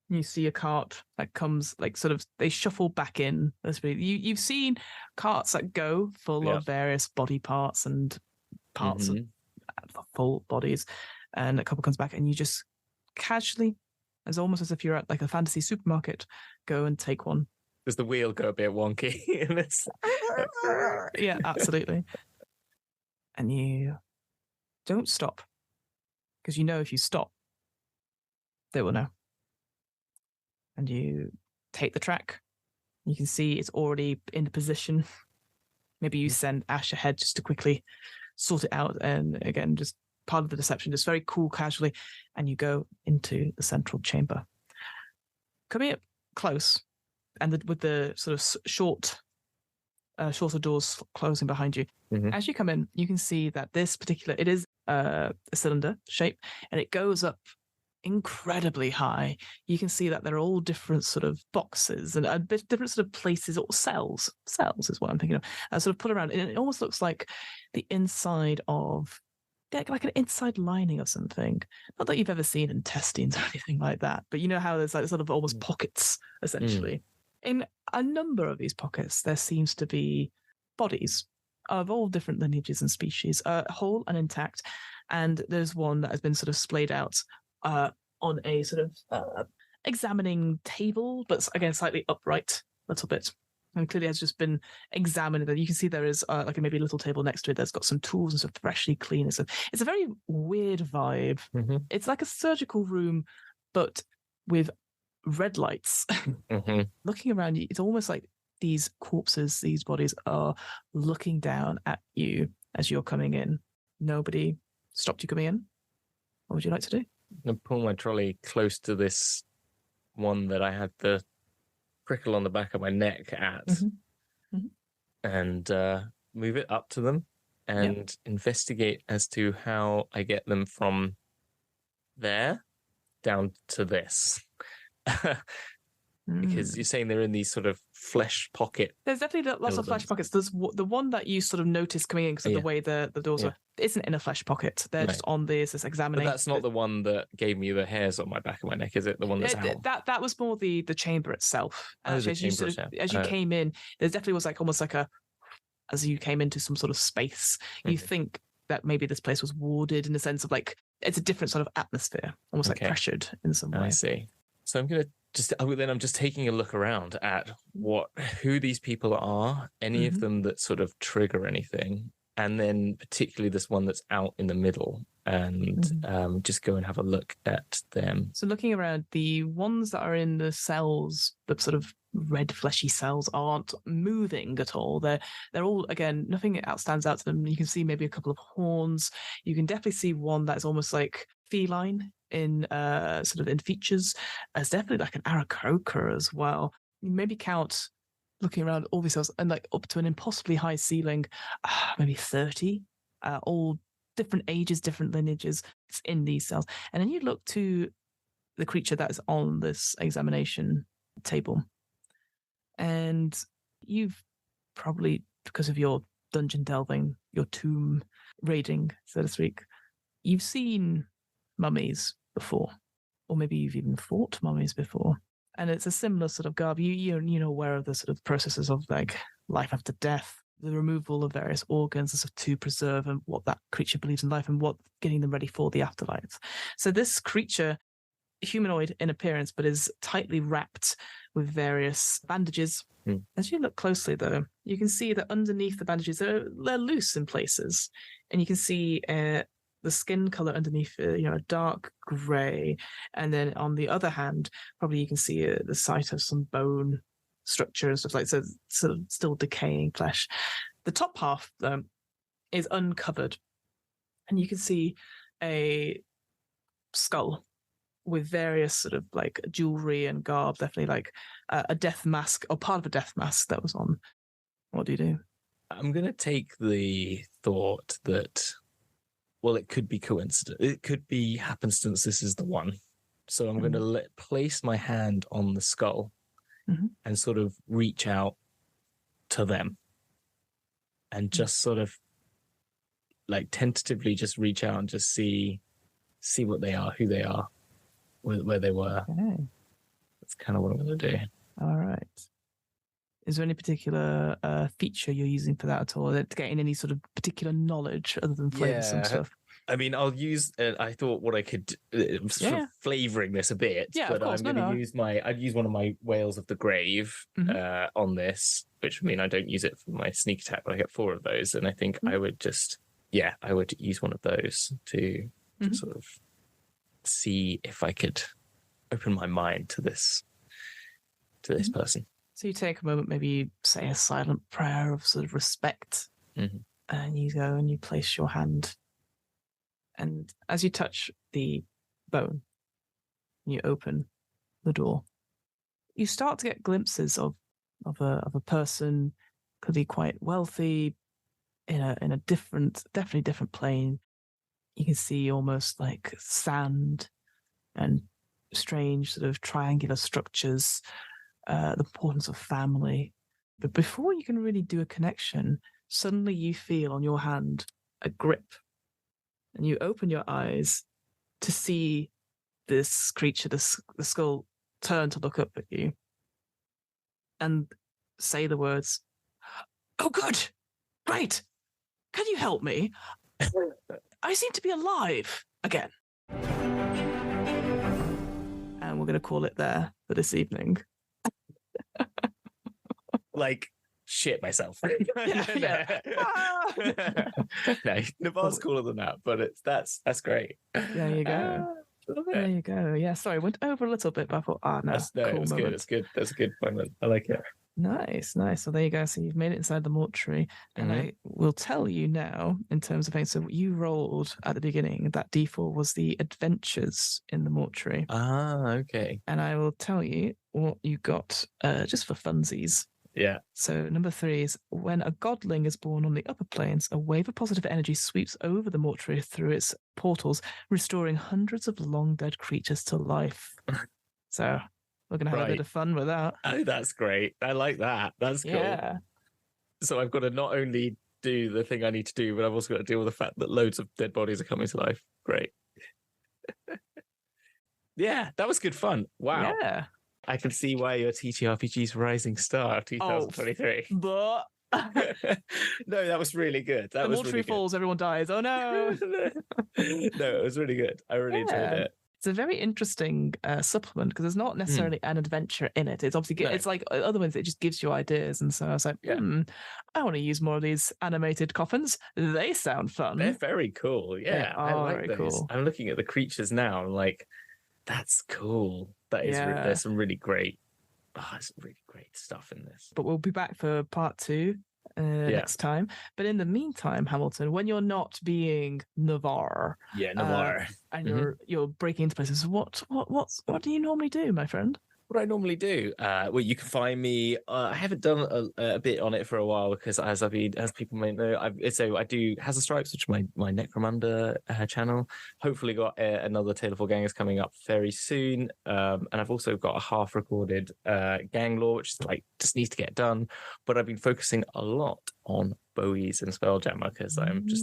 Speaker 1: You see a cart that comes, like, sort of, they shuffle back in. You've seen carts that go full of various body parts and parts of full bodies, and a couple comes back, and you just casually, as almost as if you're at like a fantasy supermarket, go and take one.
Speaker 2: Does the wheel go a bit wonky in this?
Speaker 1: Yeah, absolutely. And you don't stop, because you know if you stop, they will know. And you take the track. You can see it's already in position. Maybe you send Ash ahead just to quickly sort it out. And again, just part of the deception, just very cool, casually. And you go into the central chamber. Coming up close, and with the sort of shorter doors closing behind you. As you come in, you can see that this particular, it is a cylinder shape, and it goes up incredibly high. You can see that there are all different sort of boxes and different sort of places, or cells is what I'm thinking of, sort of put around. And it almost looks like the inside of, like an inside lining of something. Not that you've ever seen intestines or anything like that, but you know how there's like sort of almost pockets, essentially. In a number of these pockets, there seems to be bodies of all different lineages and species, whole and intact. And there's one that has been sort of splayed out on a sort of examining table, but again, slightly upright a little bit. And clearly has just been examined. And you can see there is like maybe a little table next to it that's got some tools and stuff, freshly clean. It's a very weird vibe. It's like a surgical room, but with red lights. Looking around you, it's almost like these corpses, these bodies are looking down at you as you're coming in. Nobody stopped you coming in. What would you like to do?
Speaker 2: I'm going to pull my trolley close to this one that I had the prickle on the back of my neck at, and move it up to them and investigate as to how I get them from there down to this. Because you're saying they're in these sort of flesh pocket.
Speaker 1: There's definitely lots of flesh pockets. There's the one that you sort of noticed coming in because of the way the doors are. Isn't in a flesh pocket. They're just on this examining.
Speaker 2: But that's not the one that gave me the hairs on my back of my neck, is it? The one that's out?
Speaker 1: That was more the chamber itself. As you came in, there definitely was like almost like as you came into some sort of space, you think that maybe this place was warded in the sense of like it's a different sort of atmosphere, almost like pressured in some way.
Speaker 2: I see. So I'm going to I'm just taking a look around at who these people are, any of them that sort of trigger anything, and then particularly this one that's out in the middle, and just go and have a look at them.
Speaker 1: So looking around, the ones that are in the cells, the sort of red fleshy cells, aren't moving at all. They're all, again, nothing stands out to them. You can see maybe a couple of horns. You can definitely see one that's almost like feline in sort of in features. There's definitely like an Aarakocra as well. You maybe count, looking around all these cells, and like up to an impossibly high ceiling, maybe 30, all different ages, different lineages in these cells. And then you look to the creature that is on this examination table, and you've probably, because of your dungeon delving, your tomb raiding, so to speak, you've seen mummies before, or maybe you've even fought mummies before, and it's a similar sort of garb. You know aware of the sort of processes of like life after death, the removal of various organs sort of to preserve and what that creature believes in life and what getting them ready for the afterlife. So this creature, humanoid in appearance, but is tightly wrapped with various bandages. As you look closely, though, you can see that underneath the bandages they're loose in places, and you can see the skin color underneath, a dark gray, and then on the other hand, probably you can see the sight of some bone structure and stuff like so, sort of still decaying flesh. The top half, though, is uncovered, and you can see a skull with various sort of like jewelry and garb, definitely like a death mask or part of a death mask that was on. What do you do?
Speaker 2: I'm going to take the thought that, well, it could be coincidence. It could be happenstance. This is the one. So I'm going to place my hand on the skull and sort of reach out to them and just sort of like tentatively just reach out and just see what they are, who they are. where they were.
Speaker 1: Okay.
Speaker 2: That's kind of what I'm going to do.
Speaker 1: All right. Is there any particular feature you're using for that at all? To getting any sort of particular knowledge other than flavor some stuff?
Speaker 2: I mean, I'll use. I thought what I could sort of flavoring this a bit, but I'm going to use I'd use one of my Whales of the Grave on this, which I don't use it for my sneak attack, but I get 4 of those, and I think I would just I would use one of those to sort of see if I could open my mind to this person.
Speaker 1: So you take a moment, maybe say a silent prayer of sort of respect, and you go and you place your hand. And as you touch the bone, you open the door. You start to get glimpses of a person, could be quite wealthy, in a definitely different plane. You can see almost like sand and strange sort of triangular structures, the importance of family. But before you can really do a connection, suddenly you feel on your hand a grip. And you open your eyes to see this creature, the skull, turn to look up at you and say the words, "Oh, good. Great. Can you help me? I seem to be alive again." And we're going to call it there for this evening.
Speaker 2: Like, shit myself. No, Navarre's cooler than that, but that's great.
Speaker 1: There you go. There you go. Yeah, sorry, went over a little bit, but I thought, no, cool
Speaker 2: it's good. It's good. That's a good moment. I like it.
Speaker 1: Nice. So there you go. So you've made it inside the mortuary, and I will tell you now in terms of things. So you rolled at the beginning. That D4 was the adventures in the mortuary.
Speaker 2: Okay.
Speaker 1: And I will tell you what you got just for funsies.
Speaker 2: Yeah.
Speaker 1: So number 3 is when a godling is born on the upper planes, a wave of positive energy sweeps over the mortuary through its portals, restoring hundreds of long dead creatures to life. So we're going to have a bit of fun with that.
Speaker 2: Oh, that's great. I like that. That's cool. Yeah. So I've got to not only do the thing I need to do, but I've also got to deal with the fact that loads of dead bodies are coming to life. Great. Yeah, that was good fun. Wow. Yeah. I can see why your TTRPG's Rising Star of 2023.
Speaker 1: But
Speaker 2: no, that was really good.
Speaker 1: The mortuary falls, everyone dies. Oh no.
Speaker 2: No, it was really good. I really enjoyed it.
Speaker 1: It's a very interesting supplement because there's not necessarily an adventure in it. It's obviously it's like other ones. It just gives you ideas, and so I was like, I want to use more of these animated coffins. They sound fun.
Speaker 2: They're very cool. Yeah, I like those. Cool. I'm looking at the creatures now. I'm like, that's cool. That is. There's some really great. There's really great stuff in this.
Speaker 1: But we'll be back for part 2 next time. But in the meantime, Hamilton, when you're not being Navarre, and you're breaking into places, what do you normally do, my friend?
Speaker 2: What I normally do, well, you can find me. I haven't done a bit on it for a while because, as people may know, I do Hazard Stripes, which is my Necromunda channel. Hopefully, got another Tale of Four Gangers coming up very soon, and I've also got a half-recorded gang lore, which is just needs to get done. But I've been focusing a lot on Bowies and Spelljammer because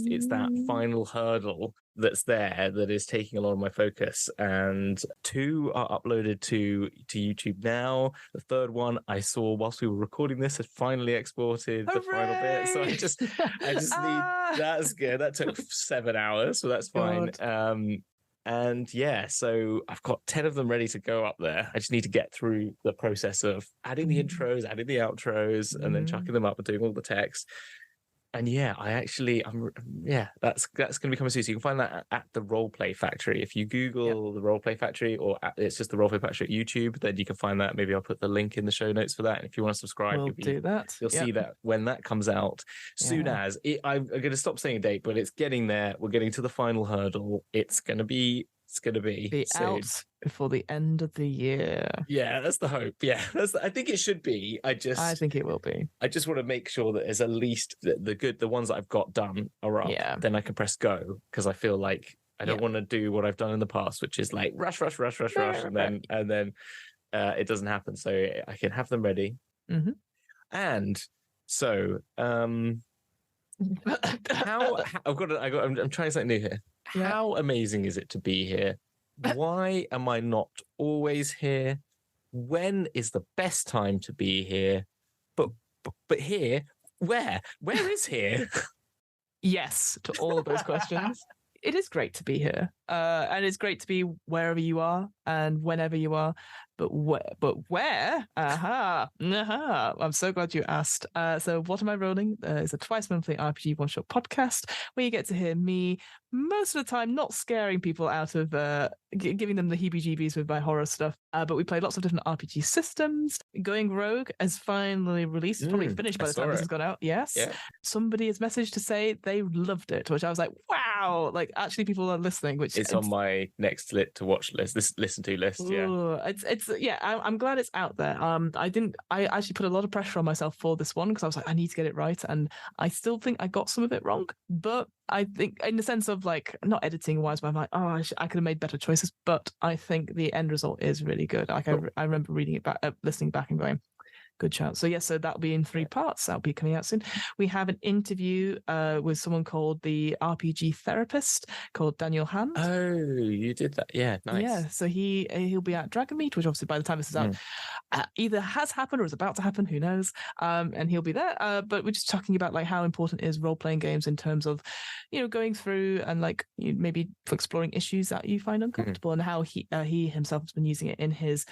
Speaker 2: it's that final hurdle that's there that is taking a lot of my focus, and 2 are uploaded to YouTube now. The 3rd one I saw whilst we were recording this had finally exported the final bit, so I just need that's good. That took 7 hours, so that's fine. And so I've got 10 of them ready to go up there. I just need to get through the process of adding the intros, adding the outros, and then chucking them up and doing all the text. And that's going to be coming soon. So you can find that at the Roleplay Factory. If you Google the Roleplay Factory, or it's just the Roleplay Factory at YouTube, then you can find that. Maybe I'll put the link in the show notes for that. And if you want to subscribe, you'll see that when that comes out. Soon as I'm going to stop saying a date, but it's getting there. We're getting to the final hurdle. It's going to be soon.
Speaker 1: Out before the end of the year.
Speaker 2: Yeah, that's the hope. Yeah, I think it should be. I
Speaker 1: think it will be.
Speaker 2: I just want to make sure that there's at least the ones that I've got done are up. Yeah. Then I can press go, because I feel like I don't want to do what I've done in the past, which is like rush, and then it doesn't happen. So I can have them ready. Mm-hmm. And so I'm trying something new here. Yeah. How amazing is it to be here Why am I not always here? When is the best time to be here? But here, where? Where is here?
Speaker 1: Yes to all of those questions. It is great to be here, and it's great to be wherever you are and whenever you are. But where? I'm so glad you asked. So What Am I Rolling is a twice monthly RPG one-shot podcast where you get to hear me most of the time not scaring people out of giving them the heebie-jeebies with my horror stuff. But we play lots of different RPG systems. Going Rogue has finally released. It's probably finished by the time this has gone out. Yes. Yeah. Somebody has messaged to say they loved it, which I was like, wow! Like, actually, people are listening. Which
Speaker 2: it's on my next to watch list. This listen to list.
Speaker 1: Ooh, yeah. I'm glad it's out there. I actually put a lot of pressure on myself for this one because I was like, I need to get it right, and I still think I got some of it wrong. But I think, in the sense of like not editing wise, but I'm like, oh, I could have made better choices. But I think the end result is really good. Like I remember reading it back, listening back, and going, good shout. So yes, so that'll be in 3 parts. That'll be coming out soon. We have an interview with someone called the RPG therapist called Daniel Hand.
Speaker 2: Oh, you did that? Yeah, nice.
Speaker 1: Yeah, so he'll be at Dragon Meet, which obviously by the time this is out, either has happened or is about to happen. Who knows? And he'll be there. But we're just talking about like how important is role playing games in terms of, going through and like maybe for exploring issues that you find uncomfortable, and how he himself has been using it in his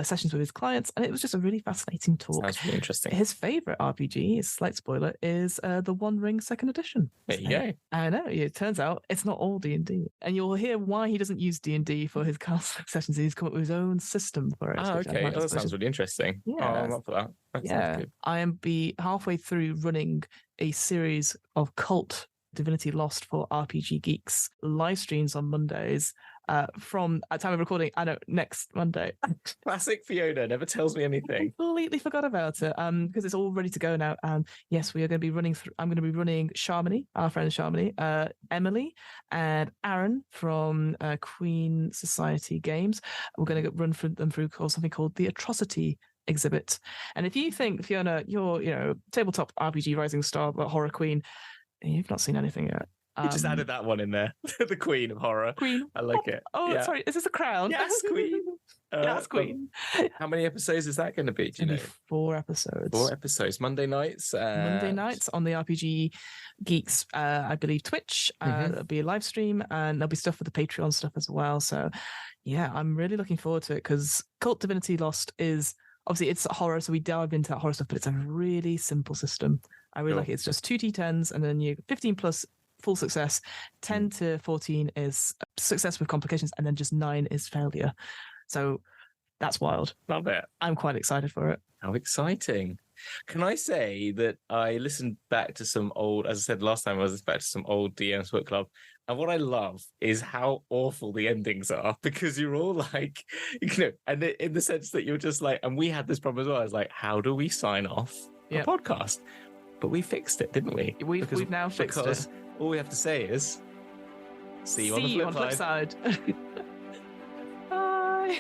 Speaker 1: sessions with his clients. And it was just a really fascinating talk.
Speaker 2: Sounds really interesting.
Speaker 1: His favorite RPG, slight spoiler, is the One Ring 2nd edition.
Speaker 2: There you go.
Speaker 1: I know. It turns out it's not all D&D, and you'll hear why he doesn't use D&D for his cast sessions. He's come up with his own system for it.
Speaker 2: Okay. That sounds really interesting. Yeah, I'm up for that. Sounds good.
Speaker 1: I am halfway through running a series of cult Divinity Lost for RPG geeks live streams on Mondays. From at time of recording, I know next Monday.
Speaker 2: Classic Fiona never tells me anything.
Speaker 1: Completely forgot about it. Because it's all ready to go now. Yes, we are going to be running through. I'm going to be running Sharmony, our friend Sharmony, Emily, and Aaron from Queen Society Games. We're going to run them through something called the Atrocity Exhibit. And if you think, Fiona, you're tabletop RPG rising star, but horror queen, you've not seen anything yet.
Speaker 2: You just added that one in there. The Queen of Horror.
Speaker 1: Queen.
Speaker 2: I like it.
Speaker 1: Oh, yeah. Sorry. Is this a crown?
Speaker 2: Yes, Queen.
Speaker 1: Yes, Queen.
Speaker 2: How many episodes is that going to be? Do you know?
Speaker 1: 4 episodes.
Speaker 2: 4 episodes. Monday nights.
Speaker 1: Monday nights on the RPG Geeks, I believe, Twitch. There'll be a live stream, and there'll be stuff for the Patreon stuff as well. So, yeah, I'm really looking forward to it because Cult Divinity Lost is obviously it's horror, so we dive into that horror stuff, but it's a really simple system. I really like it. It's just 2 D10s, and then you 15 plus full success, 10 to 14 is success with complications, and then just 9 is failure. So that's wild.
Speaker 2: Love it.
Speaker 1: I'm quite excited for it.
Speaker 2: How exciting. Can I say that I listened back to some old, as I said last time, I was back to some old DM's Book Club. And what I love is how awful the endings are, because you're all like, and in the sense that you're just like, and we had this problem as well. I was like, how do we sign off a podcast? But we fixed it, didn't we?
Speaker 1: We've now fixed it.
Speaker 2: All we have to say is, see you on the flip side.
Speaker 1: Bye.